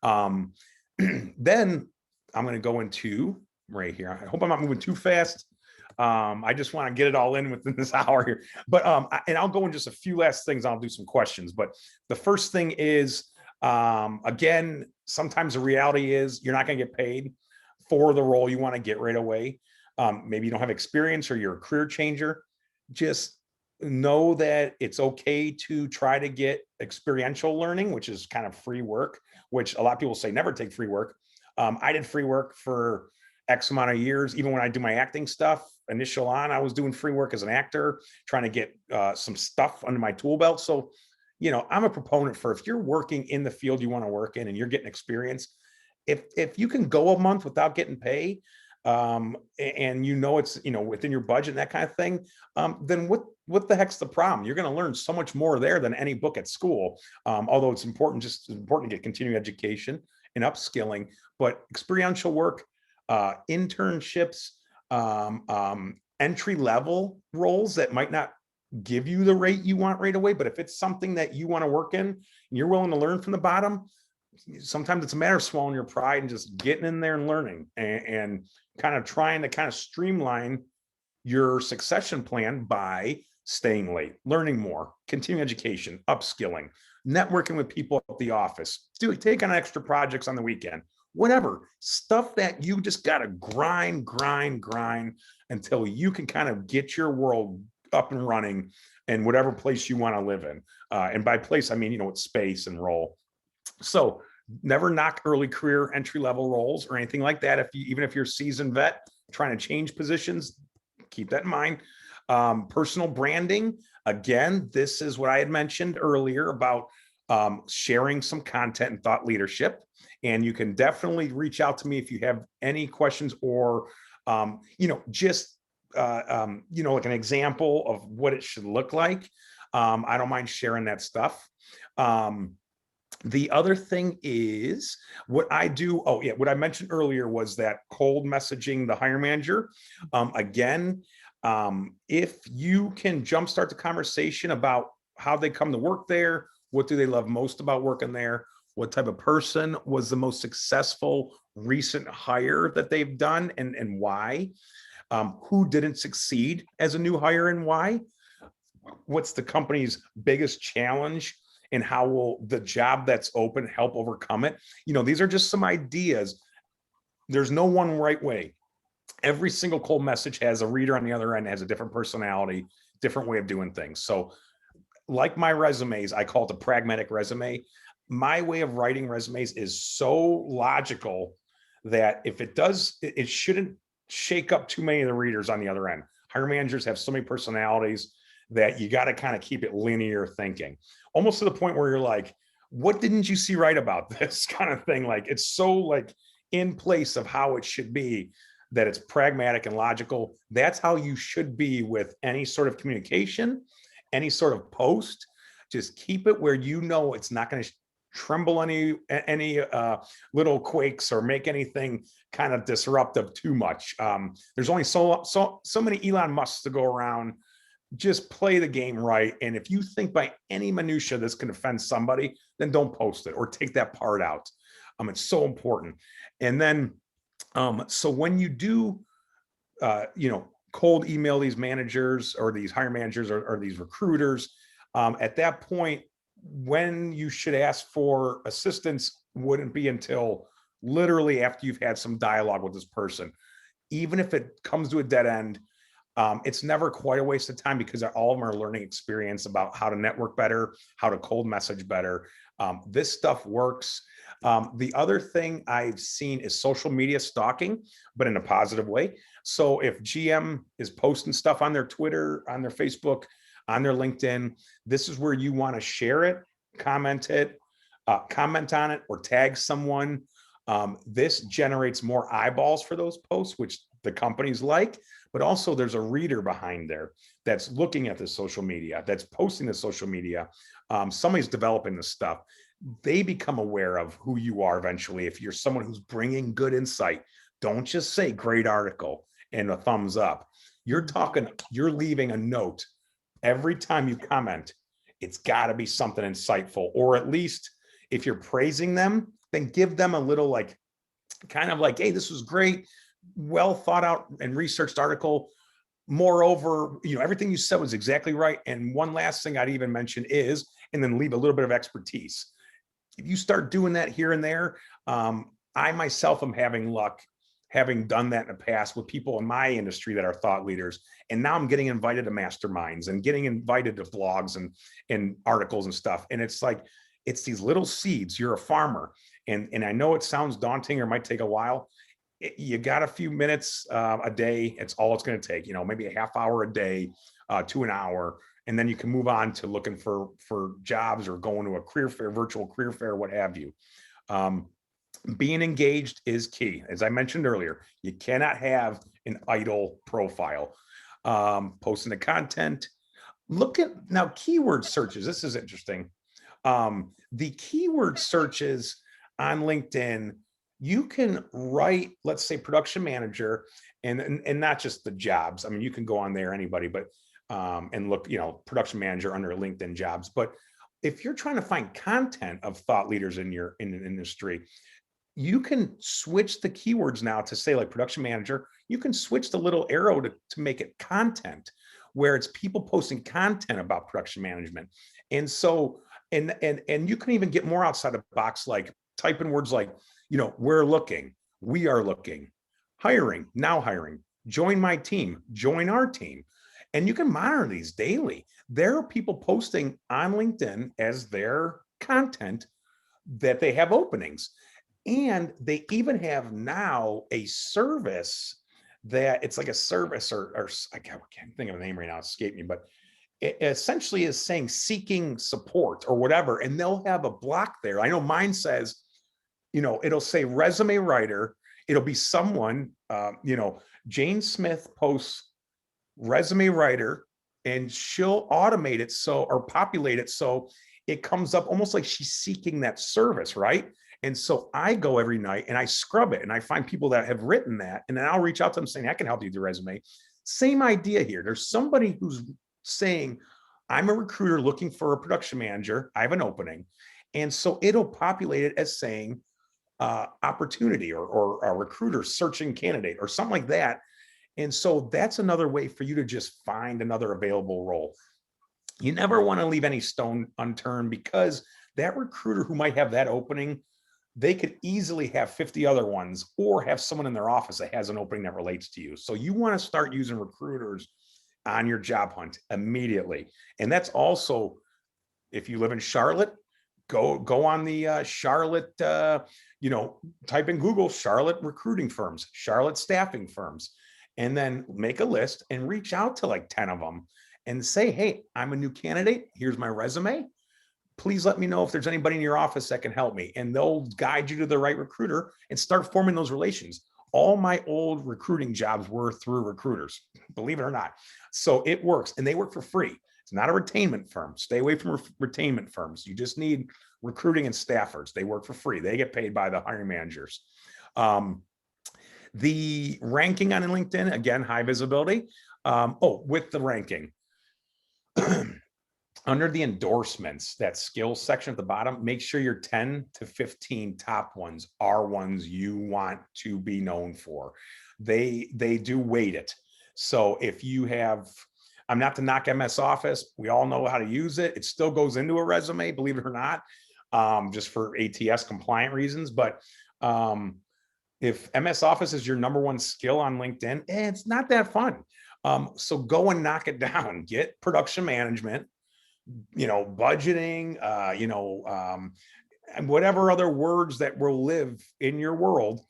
Then I'm going to go into right here. I hope I'm not moving too fast. I just want to get it all in within this hour here. But and I'll go in just a few last things. I'll do some questions. But the first thing is, again, sometimes the reality is you're not going to get paid for the role you want to get right away. Maybe you don't have experience or you're a career changer. Just know that it's okay to try to get experiential learning, which is kind of free work, which a lot of people say never take free work. I did free work for X amount of years. Even when I do my acting stuff, I was doing free work as an actor, trying to get some stuff under my tool belt. So, I'm a proponent for, if you're working in the field you want to work in and you're getting experience, if you can go a month without getting paid, and it's within your budget and that kind of thing, then what the heck's the problem? You're going to learn so much more there than any book at school. Although it's important to get continuing education and upskilling, but experiential work, internships, entry level roles that might not give you the rate you want right away, but if it's something that you want to work in and you're willing to learn from the bottom, sometimes it's a matter of swallowing your pride and just getting in there and learning and kind of trying to kind of streamline your succession plan by staying late, learning more, continuing education, upskilling, networking with people at the office, take on extra projects on the weekend, whatever stuff that you just got to grind until you can kind of get your world up and running in whatever place you want to live in. And by place, I mean, it's space and role. So never knock early career entry level roles or anything like that. Even if you're a seasoned vet trying to change positions, keep that in mind. Personal branding. Again, this is what I had mentioned earlier about sharing some content and thought leadership. And you can definitely reach out to me if you have any questions or, like an example of what it should look like. I don't mind sharing that stuff. The other thing is what I do. Oh yeah. What I mentioned earlier was that cold messaging the hiring manager. Again, if you can jumpstart the conversation about how they come to work there, what do they love most about working there, what type of person was the most successful recent hire that they've done and why, who didn't succeed as a new hire and why, what's the company's biggest challenge, and how will the job that's open help overcome it. These are just some ideas. There's no one right way. Every single cold message has a reader on the other end, has a different personality, different way of doing things. So like my resumes, I call it the pragmatic resume. My way of writing resumes is so logical that if it does, it shouldn't shake up too many of the readers on the other end. Hiring managers have so many personalities that you got to kind of keep it linear thinking, almost to the point where you're like, what didn't you see right about this kind of thing? Like, it's so like in place of how it should be, that it's pragmatic and logical. That's how you should be with any sort of communication, any sort of post. Just keep it where it's not going to tremble any little quakes or make anything kind of disruptive too much. There's only so many Elon Musks to go around. just play the game right. And if you think by any minutia this can offend somebody, then don't post it or take that part out. It's so important. And then, so when you do, cold email these managers or these hiring managers or these recruiters, at that point, when you should ask for assistance wouldn't be until literally after you've had some dialogue with this person. Even if it comes to a dead end, it's never quite a waste of time because all of them are learning experience about how to network better, how to cold message better. This stuff works. The other thing I've seen is social media stalking, but in a positive way. So if GM is posting stuff on their Twitter, on their Facebook, on their LinkedIn, this is where you want to share it, comment on it, or tag someone. This generates more eyeballs for those posts, which the companies like, but also there's a reader behind there that's looking at the social media, that's posting the social media. Somebody's developing this stuff. They become aware of who you are eventually. If you're someone who's bringing good insight, don't just say great article and a thumbs up. You're leaving a note every time you comment. It's got to be something insightful, or at least if you're praising them, then give them a little kind of like, hey, this was great, well thought out and researched article. Moreover, everything you said was exactly right. And one last thing I'd even mention is, and then leave a little bit of expertise. If you start doing that here and there, I myself am having luck having done that in the past with people in my industry that are thought leaders. And now I'm getting invited to masterminds and getting invited to blogs and articles and stuff. And it's like, it's these little seeds. You're a farmer. And I know it sounds daunting or might take a while. You got a few minutes a day. It's all it's going to take, maybe a half hour a day to an hour. And then you can move on to looking for jobs or going to a career fair, virtual career fair, what have you. Being engaged is key. As I mentioned earlier, you cannot have an idle profile. Posting the content. Look at now keyword searches. This is interesting. The keyword searches on LinkedIn, you can write, let's say, production manager, and not just the jobs. I mean, you can go on there, anybody, but and look, production manager under LinkedIn jobs. But if you're trying to find content of thought leaders in an industry, you can switch the keywords now to say like production manager. You can switch the little arrow to make it content, where it's people posting content about production management. And so, and you can even get more outside the box, like type in words like, we're looking, we are looking, hiring, now hiring, join my team, join our team. And you can monitor these daily. There are people posting on LinkedIn as their content that they have openings. And they even have now a service that it's like a service or I can't think of a name right now, escape me, but it essentially is saying seeking support or whatever. And they'll have a block there. I know mine says, it'll say resume writer. It'll be someone, Jane Smith posts resume writer, and she'll automate it or populate it so it comes up almost like she's seeking that service, right? And so I go every night and I scrub it and I find people that have written that, and then I'll reach out to them saying, I can help you with your resume. Same idea here. There's somebody who's saying, I'm a recruiter looking for a production manager. I have an opening. And so it'll populate it as saying opportunity or a recruiter searching candidate or something like that. And so that's another way for you to just find another available role. You never want to leave any stone unturned, because that recruiter who might have that opening, they could easily have 50 other ones or have someone in their office that has an opening that relates to you. So you want to start using recruiters on your job hunt immediately. And that's also, if you live in Charlotte, go on the Charlotte, type in Google Charlotte recruiting firms, Charlotte staffing firms, and then make a list and reach out to like 10 of them and say, hey, I'm a new candidate. Here's my resume. Please let me know if there's anybody in your office that can help me. And they'll guide you to the right recruiter and start forming those relations. All my old recruiting jobs were through recruiters, believe it or not. So it works, and they work for free. It's not a retainment firm. Stay away from retainment firms. You just need recruiting and staffers. They work for free. They get paid by the hiring managers. The ranking on LinkedIn, again, high visibility. With the ranking, under the endorsements, that skills section at the bottom, make sure your 10 to 15 top ones are ones you want to be known for. They do weight it. So if you have, I'm not to knock MS Office, we all know how to use it. It still goes into a resume, believe it or not, just for ATS compliant reasons. But if MS Office is your number one skill on LinkedIn, it's not that fun. So go and knock it down. Get production management, budgeting, and whatever other words that will live in your world,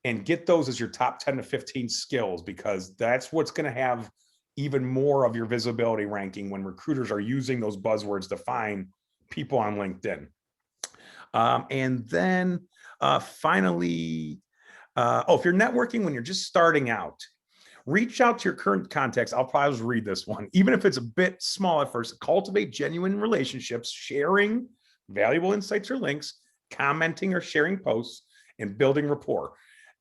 and get those as your top 10 to 15 skills, because that's what's going to have even more of your visibility ranking when recruiters are using those buzzwords to find people on LinkedIn. And then finally, if you're networking when you're just starting out, reach out to your current contacts. I'll probably just read this one, even if it's a bit small at first. Cultivate genuine relationships, sharing valuable insights or links, commenting or sharing posts, and building rapport.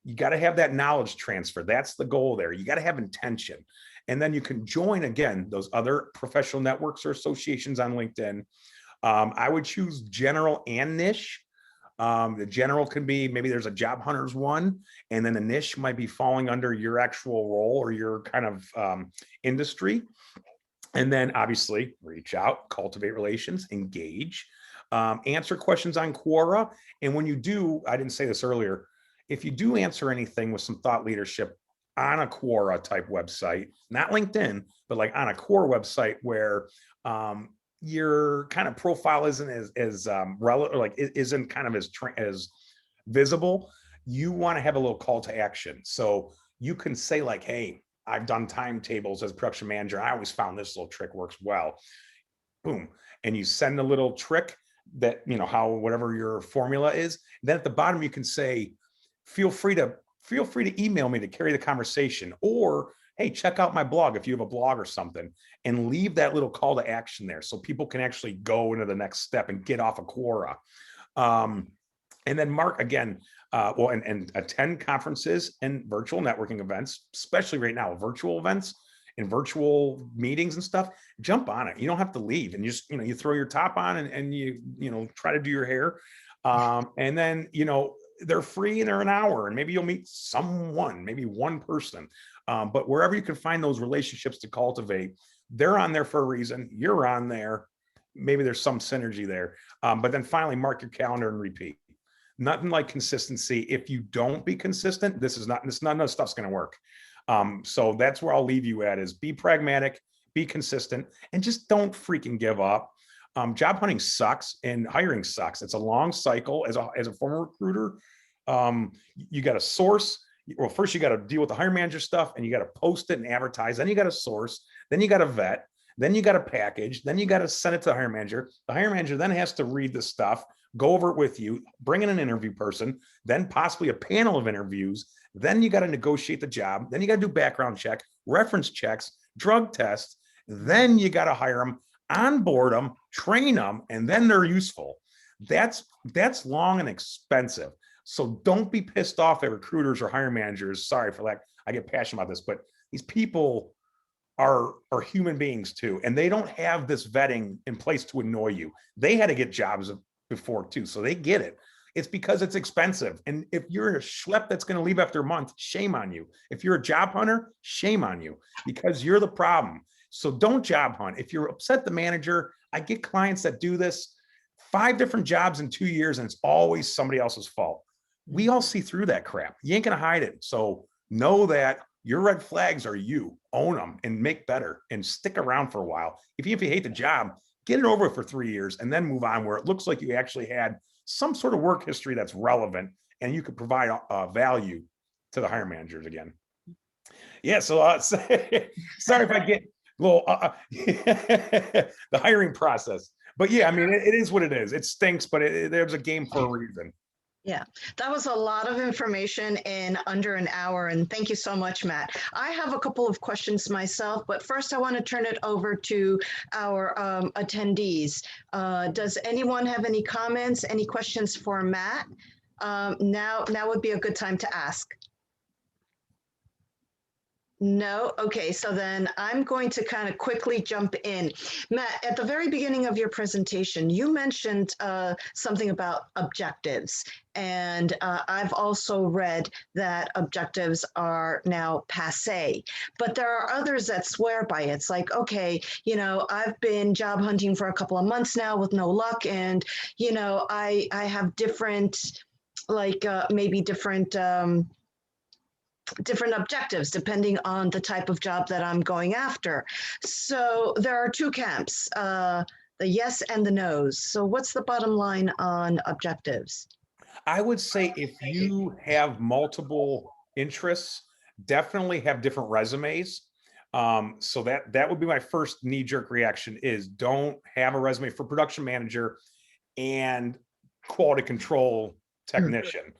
You got to have that knowledge transfer. That's the goal there. You got to have intention. And then you can join, again, those other professional networks or associations on LinkedIn. I would choose general and niche. The general can be, maybe there's a job hunters one, and then the niche might be falling under your actual role or your kind of industry. And then obviously reach out, cultivate relations, engage, answer questions on Quora. And when you do, I didn't say this earlier, if you do answer anything with some thought leadership on a Quora type website, not LinkedIn, but like on a Quora website where your kind of profile isn't as relevant, or like it isn't kind of as visible, you want to have a little call to action. So you can say like, hey, I've done timetables as production manager. I always found this little trick works well. Boom. And you send a little trick that, how, whatever your formula is. Then at the bottom, you can say, feel free to email me to carry the conversation, or hey, check out my blog if you have a blog or something, and leave that little call to action there so people can actually go into the next step and get off of Quora. And then mark again, and attend conferences and virtual networking events, especially right now, virtual events and virtual meetings and stuff. Jump on it. You don't have to leave, and you just, you throw your top on and you try to do your hair. And then, they're free and they're an hour, and maybe you'll meet someone, maybe one person. But wherever you can find those relationships to cultivate, they're on there for a reason. You're on there. Maybe there's some synergy there. But then finally, mark your calendar and repeat. Nothing like consistency. If you don't be consistent, none of this stuff's going to work. So that's where I'll leave you at, is be pragmatic, be consistent, and just don't freaking give up. Job hunting sucks and hiring sucks. It's a long cycle. As a former recruiter, you got to source. Well, first you got to deal with the hiring manager stuff, and you got to post it and advertise. Then you got to source. Then you got to vet. Then you got to package. Then you got to send it to the hiring manager. The hiring manager then has to read the stuff, go over it with you, bring in an interview person, then possibly a panel of interviews. Then you got to negotiate the job. Then you got to do background check, reference checks, drug tests. Then you got to hire them, onboard them, train them, and then they're useful. That's long and expensive. So don't be pissed off at recruiters or hiring managers. Sorry for that. I get passionate about this, but these people are human beings too, and they don't have this vetting in place to annoy you. They had to get jobs before too, so they get it. It's because it's expensive. And if you're a schlep that's going to leave after a month, shame on you. If you're a job hunter, shame on you, because you're the problem. So don't job hunt. If you're upset the manager, I get clients that do this 5 different jobs in 2 years, and it's always somebody else's fault. We all see through that crap. You ain't going to hide it. So know that your red flags are you. Own them and make better and stick around for a while. If you hate the job, get it over for 3 years and then move on, where it looks like you actually had some sort of work history that's relevant and you could provide value to the hiring managers again. Yeah. So sorry if I get a little the hiring process, but yeah, I mean, it is what it is. It stinks, but there's a game for a reason. Yeah, that was a lot of information in under an hour, and thank you so much, Matt. I have a couple of questions myself, but first I want to turn it over to our attendees. Does anyone have any comments, any questions for Matt? Now would be a good time to ask. No? Okay, so then I'm going to kind of quickly jump in. Matt, at the very beginning of your presentation, you mentioned something about objectives. And I've also read that objectives are now passé, but there are others that swear by it. It's like, okay, I've been job hunting for a couple of months now with no luck. And, I have different, like maybe different objectives depending on the type of job that I'm going after. So there are two camps, the yes and the no's. So what's the bottom line on objectives? I would say if you have multiple interests, definitely have different resumes. So that would be my first knee-jerk reaction is don't have a resume for production manager and quality control technician.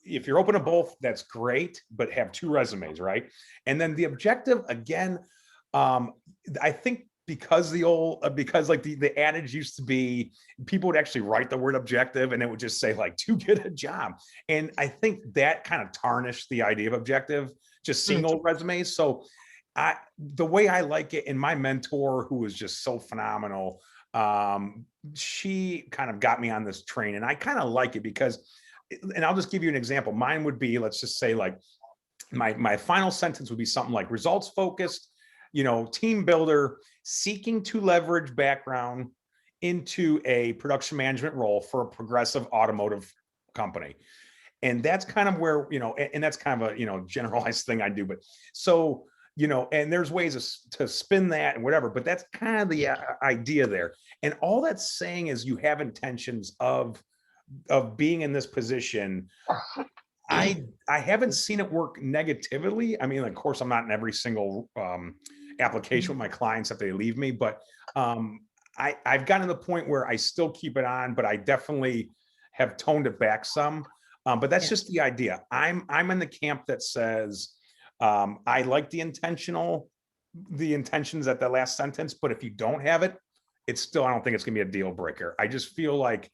If you're open to both, that's great, but have two resumes, right? And then the objective, again, I think because like the adage used to be, people would actually write the word objective and it would just say like to get a job. And I think that kind of tarnished the idea of objective, just seeing old resumes. So the way I like it, and my mentor, who was just so phenomenal, she kind of got me on this train, and I kind of like it because, and I'll just give you an example. Mine would be, let's just say like my final sentence would be something like results focused, team builder, seeking to leverage background into a production management role for a progressive automotive company. And that's kind of where, and that's kind of a, generalized thing I do, but so, and there's ways to spin that and whatever, but that's kind of the idea there. And all that's saying is you have intentions of being in this position. I haven't seen it work negatively. I mean, of course, I'm not in every single application with my clients if they leave me, but I've gotten to the point where I still keep it on, but I definitely have toned it back some. But that's just the idea. I'm in the camp that says I like the intentions at the last sentence, but if you don't have it, it's still, I don't think it's gonna be a deal breaker. I just feel like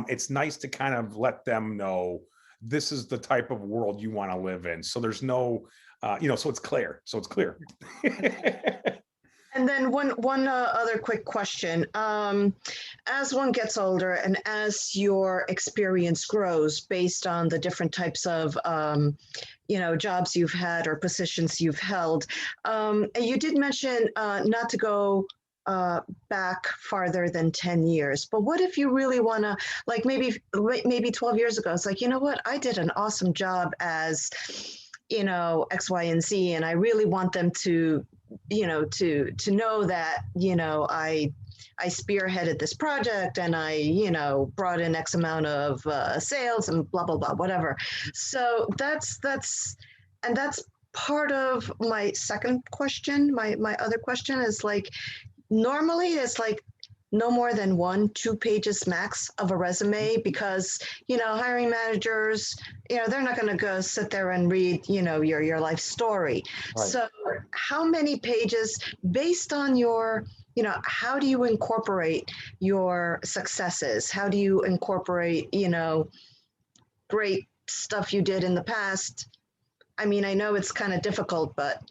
it's nice to kind of let them know this is the type of world you want to live in. So there's no, so it's clear. And then one other quick question. As one gets older and as your experience grows based on the different types of jobs you've had or positions you've held, you did mention not to go back farther than 10 years. But what if you really want to, like maybe 12 years ago, it's like, you know what, I did an awesome job as, X, Y, and Z, and I really want them to, to know that, I spearheaded this project and I, brought in X amount of sales and blah, blah, blah, whatever. So that's part of my second question. My other question is like, normally it's like no more than 1-2 pages max of a resume because hiring managers, they're not going to go sit there and read your life story. Right. So how many pages, based on your how do you incorporate your successes? How do you incorporate great stuff you did in the past? I mean, I know it's kind of difficult, but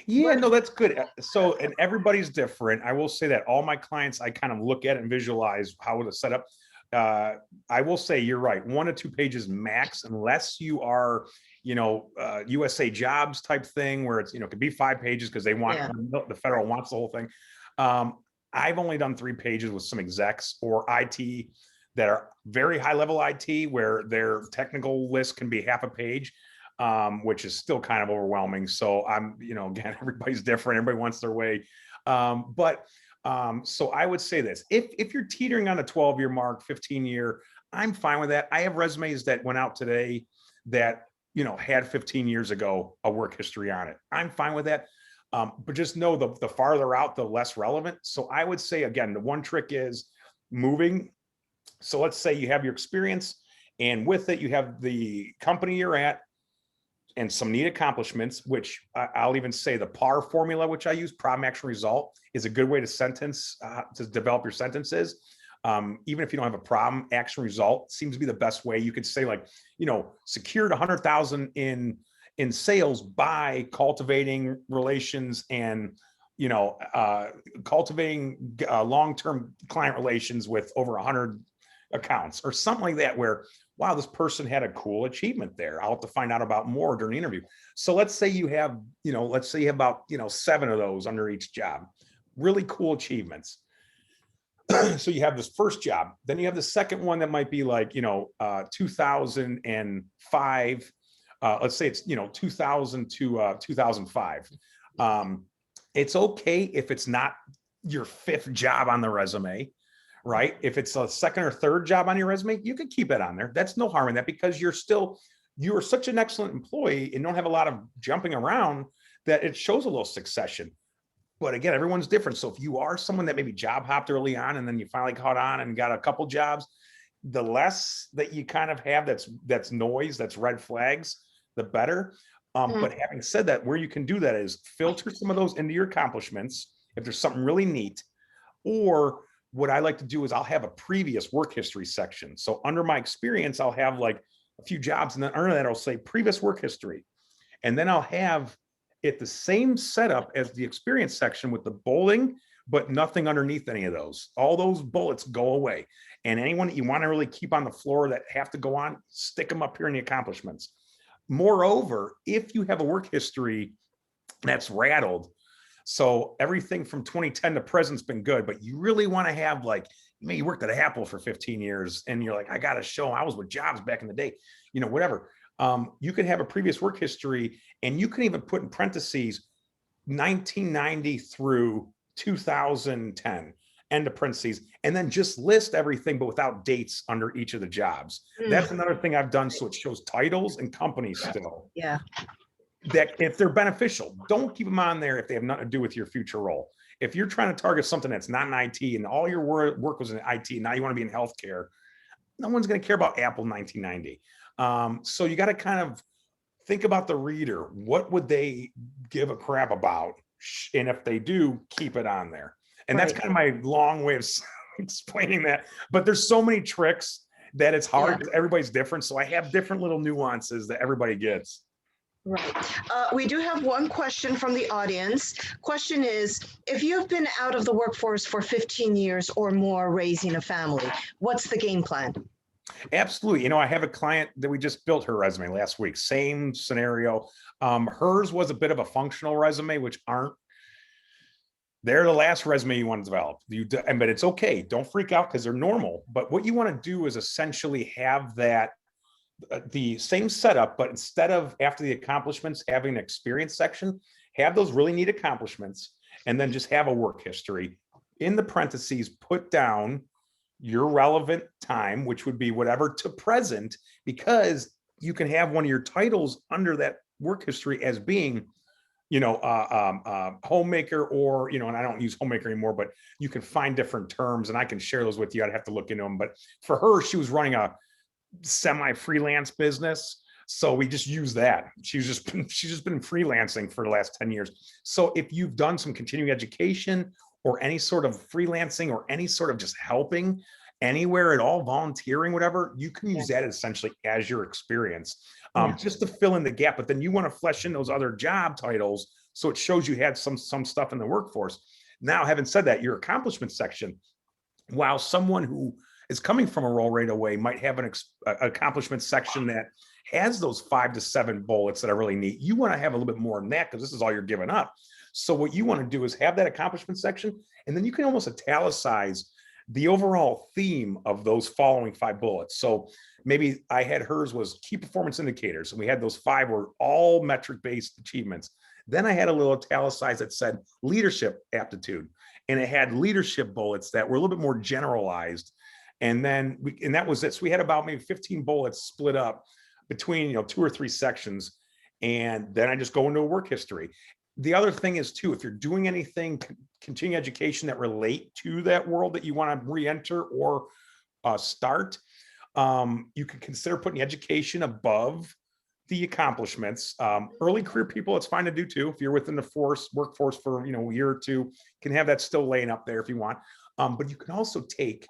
yeah, no, that's good. So, and everybody's different. I will say that all my clients, I kind of look at it and visualize how to set up. I will say you're right, 1 to 2 pages max, unless you are, USA Jobs type thing where it's, it could be 5 pages because they want the federal wants the whole thing. I've only done 3 pages with some execs or IT that are very high level IT where their technical list can be half a page. Which is still kind of overwhelming. So I'm, again, everybody's different. Everybody wants their way. So I would say this, if you're teetering on a 12-year mark, 15-year, I'm fine with that. I have resumes that went out today that, had 15 years ago, a work history on it. I'm fine with that. But just know the farther out, the less relevant. So I would say, again, the one trick is moving. So let's say you have your experience and with it, you have the company you're at, and some neat accomplishments, which I'll even say the PAR formula, which I use, problem, action, result, is a good way to develop your sentences. Even if you don't have a problem, action, result seems to be the best way. You could say like, secured 100,000 in in sales by cultivating relations and, cultivating long-term client relations with over 100 accounts or something like that, where, wow, this person had a cool achievement there. I'll have to find out about more during the interview. So let's say you have, about, 7 of those under each job, really cool achievements. So you have this first job, then you have the second one that might be like, 2005. Let's say it's, 2000 to 2005. It's okay if it's not your 5th job on the resume, right? If it's a 2nd or 3rd job on your resume, you can keep it on there. That's no harm in that, because you are such an excellent employee and don't have a lot of jumping around that it shows a little succession. But again, everyone's different. So if you are someone that maybe job hopped early on and then you finally caught on and got a couple jobs, the less that you kind of have that's noise, that's red flags, the better. But having said that, where you can do that is filter some of those into your accomplishments if there's something really neat. Or what I like to do is I'll have a previous work history section. So under my experience, I'll have like a few jobs, and then under that I'll say previous work history. And then I'll have it the same setup as the experience section with the bolding, but nothing underneath any of those. All those bullets go away. And anyone that you want to really keep on the floor that have to go on, stick them up here in the accomplishments. Moreover, if you have a work history that's rattled, so everything from 2010 to present's been good, but you really want to have, like, you worked at Apple for 15 years and you're like, I got to show I was with Jobs back in the day, whatever. You can have a previous work history, and you can even put in parentheses 1990 through 2010, end of parentheses, and then just list everything, but without dates under each of the jobs. That's another thing I've done. So it shows titles and companies still. Yeah. That if they're beneficial, don't keep them on there if they have nothing to do with your future role. If you're trying to target something that's not in IT and all your work was in IT, and now you want to be in healthcare, no one's going to care about Apple 1990. So you got to kind of think about the reader. What would they give a crap about? And if they do, keep it on there. And that's kind of my long way of explaining that. But there's so many tricks that it's hard because everybody's different. So I have different little nuances that everybody gets. Right. We do have one question from the audience. Question is, if you've been out of the workforce for 15 years or more raising a family, what's the game plan? Absolutely. I have a client that we just built her resume last week. Same scenario. Hers was a bit of a functional resume, which they're the last resume you want to develop. But it's okay. Don't freak out because they're normal. But what you want to do is essentially have that the same setup, but instead of after the accomplishments having an experience section, have those really neat accomplishments, and then just have a work history. In the parentheses, put down your relevant time, which would be whatever to present, because you can have one of your titles under that work history as being, homemaker, or, and I don't use homemaker anymore, but you can find different terms and I can share those with you. I'd have to look into them. But for her, she was running a semi-freelance business. So we just use that. She's just been freelancing for the last 10 years. So if you've done some continuing education or any sort of freelancing or any sort of just helping anywhere at all, volunteering, whatever, you can use that essentially as your experience, just to fill in the gap. But then you want to flesh in those other job titles so it shows you had some stuff in the workforce. Now, having said that, your accomplishment section, while someone who is coming from a role right away might have an accomplishment section that has those 5 to 7 bullets that are really neat, you want to have a little bit more than that because this is all you're giving up. So what you want to do is have that accomplishment section, and then you can almost italicize the overall theme of those following 5 bullets. So maybe I had hers was key performance indicators, and we had those 5 were all metric-based achievements. Then I had a little italicized that said leadership aptitude, and it had leadership bullets that were a little bit more generalized. And then that was it. So we had about maybe 15 bullets split up between 2 or 3 sections. And then I just go into a work history. The other thing is too, if you're doing anything continuing education that relate to that world that you want to re-enter or start, you could consider putting education above the accomplishments. Early career people, it's fine to do too. If you're within the workforce for a year or two, can have that still laying up there if you want. But you can also take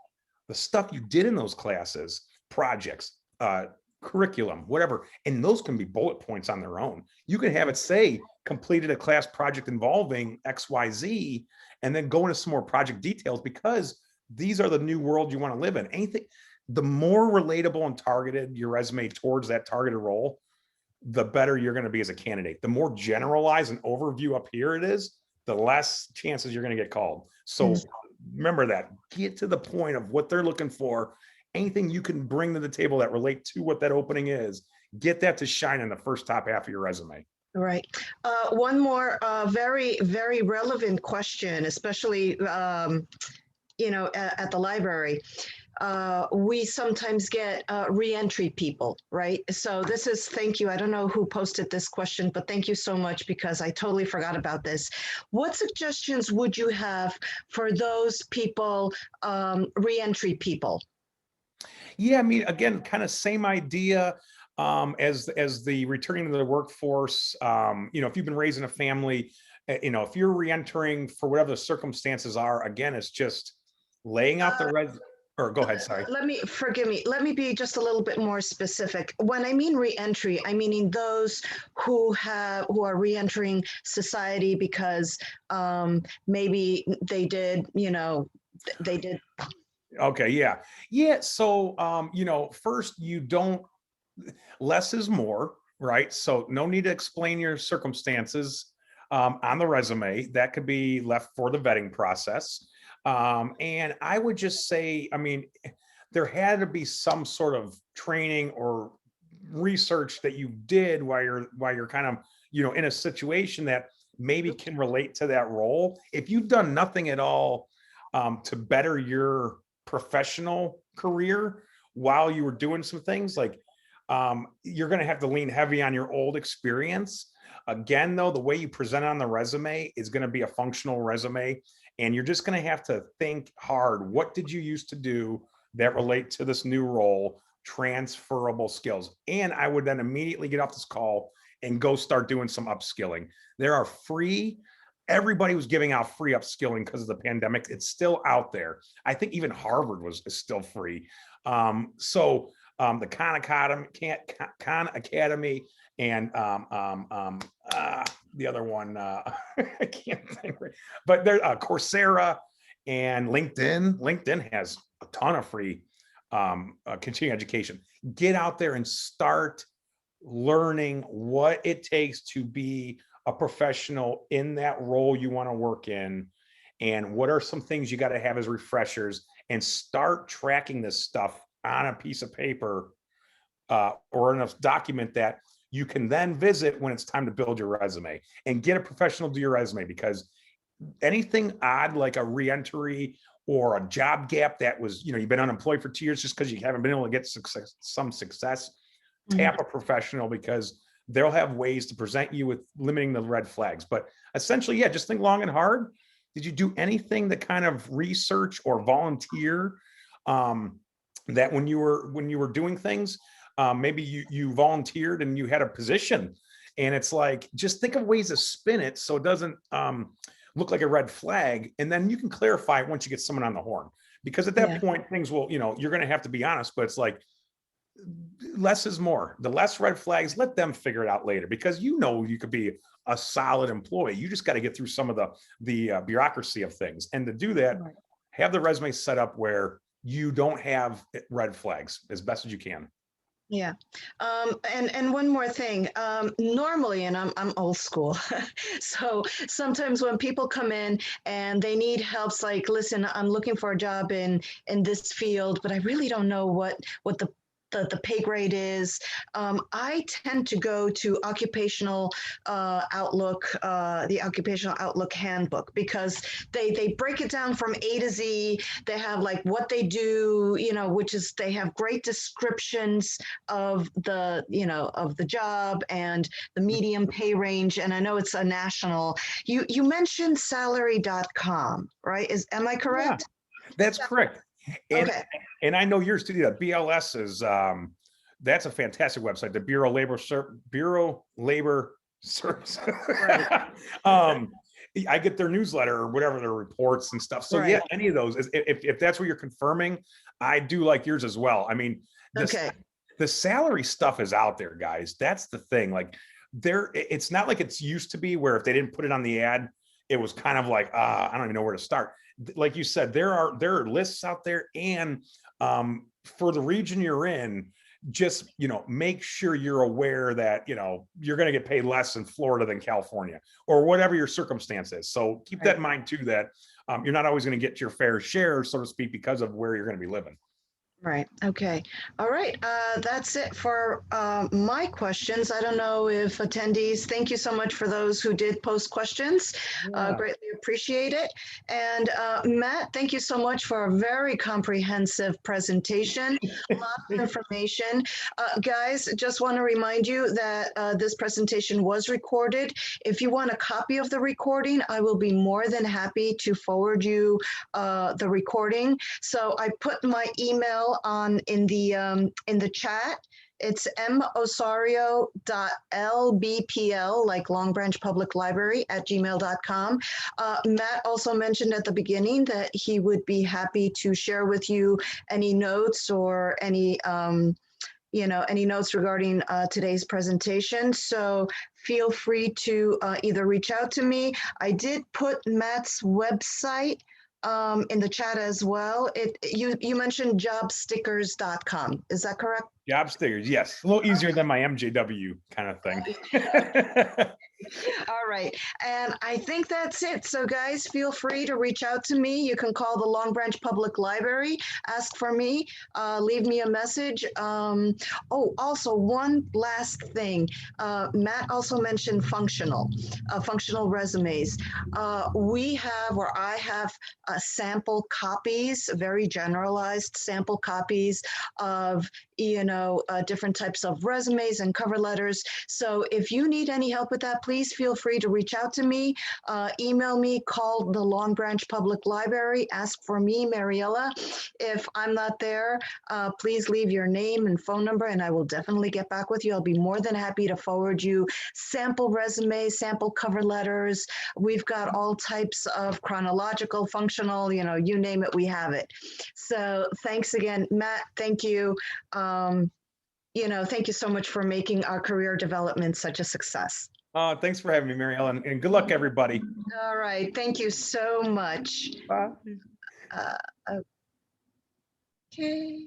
the stuff you did in those classes, projects, curriculum, whatever. And those can be bullet points on their own. You can have it say completed a class project involving XYZ, and then go into some more project details, because these are the new world you want to live in. Anything, the more relatable and targeted your resume towards that targeted role, the better you're going to be as a candidate. The more generalized and overview up here it is, the less chances you're going to get called. So remember that. Get to the point of what they're looking for. Anything you can bring to the table that relate to what that opening is, get that to shine in the first top half of your resume. Right. One more very, very relevant question, especially, at the library. We sometimes get reentry people, right? So this is, thank you. I don't know who posted this question, but thank you so much, because I totally forgot about this. What suggestions would you have for those people, reentry people? Yeah, I mean, again, kind of same idea as the returning to the workforce. If you've been raising a family, if you're reentering for whatever the circumstances are, again, it's just laying out the res. Or go ahead, sorry. Forgive me. Let me be just a little bit more specific. When I mean reentry, I mean those who are reentering society because maybe they did. Okay, yeah. So, first, you don't. Less is more, right? So no need to explain your circumstances on the resume. That could be left for the vetting process. And I would just say, I mean, there had to be some sort of training or research that you did while you're kind of, in a situation that maybe can relate to that role. If you've done nothing at all to better your professional career while you were doing some things, like you're going to have to lean heavy on your old experience. Again, though, the way you present on the resume is going to be a functional resume, and you're just going to have to think hard. What did you used to do that relate to this new role? Transferable skills. And I would then immediately get off this call and go start doing some upskilling. There are free. Everybody was giving out free upskilling because of the pandemic. It's still out there. I think even Harvard is still free. The Khan Academy, and the other one, I can't think, but there's Coursera and LinkedIn. LinkedIn has a ton of free continuing education. Get out there and start learning what it takes to be a professional in that role you want to work in, and what are some things you got to have as refreshers, and start tracking this stuff on a piece of paper or in a document that you can then visit when it's time to build your resume, and get a professional to do your resume. Because anything odd like a reentry or a job gap that was, you've been unemployed for 2 years just because you haven't been able to get some success, tap a professional, because they'll have ways to present you with limiting the red flags. But essentially, yeah, just think long and hard. Did you do anything to kind of research or volunteer that when you were doing things, maybe you volunteered and you had a position, and it's like, just think of ways to spin it so it doesn't look like a red flag, and then you can clarify it once you get someone on the horn. Because at that point, things will, you're going to have to be honest, but it's like, less is more. The less red flags, let them figure it out later, because you could be a solid employee. You just got to get through some of the bureaucracy of things, and to do that, have the resume set up where you don't have red flags as best as you can. Yeah. And one more thing, normally, and I'm old school. So sometimes when people come in and they need help, it's like, listen, I'm looking for a job in this field, but I really don't know what the pay grade is. I tend to go to Occupational Outlook, the Occupational Outlook Handbook, because they break it down from A to Z. They have like what they do, which is, they have great descriptions of the job and the medium pay range. And I know it's a national. You mentioned salary.com, right? Am I correct? Yeah, that's correct. And I know yours too. BLS is that's a fantastic website. The Bureau Labor Service. Right. I get their newsletter or whatever, their reports and stuff. So yeah, any of those. If that's what you're confirming, I do like yours as well. I mean, the salary stuff is out there, guys. That's the thing. Like it's not like it's used to be where if they didn't put it on the ad, it was kind of like, I don't even know where to start. Like you said, there are lists out there, and for the region you're in, just, make sure you're aware that, you're going to get paid less in Florida than California, or whatever your circumstance is. So keep that in mind too, that you're not always going to get your fair share, so to speak, because of where you're going to be living. Right. Okay. All right. That's it for my questions. I don't know if attendees, thank you so much for those who did post questions. Yeah. Greatly appreciate it. And Matt, thank you so much for a very comprehensive presentation. A lot of information. Guys, just want to remind you that this presentation was recorded. If you want a copy of the recording, I will be more than happy to forward you the recording. So I put my email on in the chat. It's mosario.lbpl, like Long Branch Public Library, @gmail.com. Matt also mentioned at the beginning that he would be happy to share with you any notes or any any notes regarding today's presentation. So feel free to either reach out to me. I did put Matt's website in the chat as well. You mentioned jobstickers.com. Is that correct? Job stickers, yes. A little easier than my MJW kind of thing. All right. And I think that's it. So guys, feel free to reach out to me. You can call the Long Branch Public Library, ask for me, leave me a message. Also one last thing. Matt also mentioned functional resumes. I have sample copies, very generalized sample copies of different types of resumes and cover letters. So if you need any help with that, please feel free to reach out to me, email me, call the Long Branch Public Library, ask for me, Mariella. If I'm not there, please leave your name and phone number, and I will definitely get back with you. I'll be more than happy to forward you sample resumes, sample cover letters. We've got all types of chronological, functional, you name it, we have it. So thanks again, Matt. Thank you. Thank you so much for making our career development such a success. Thanks for having me, Mariella, and good luck, everybody. All right. Thank you so much. Bye. Okay.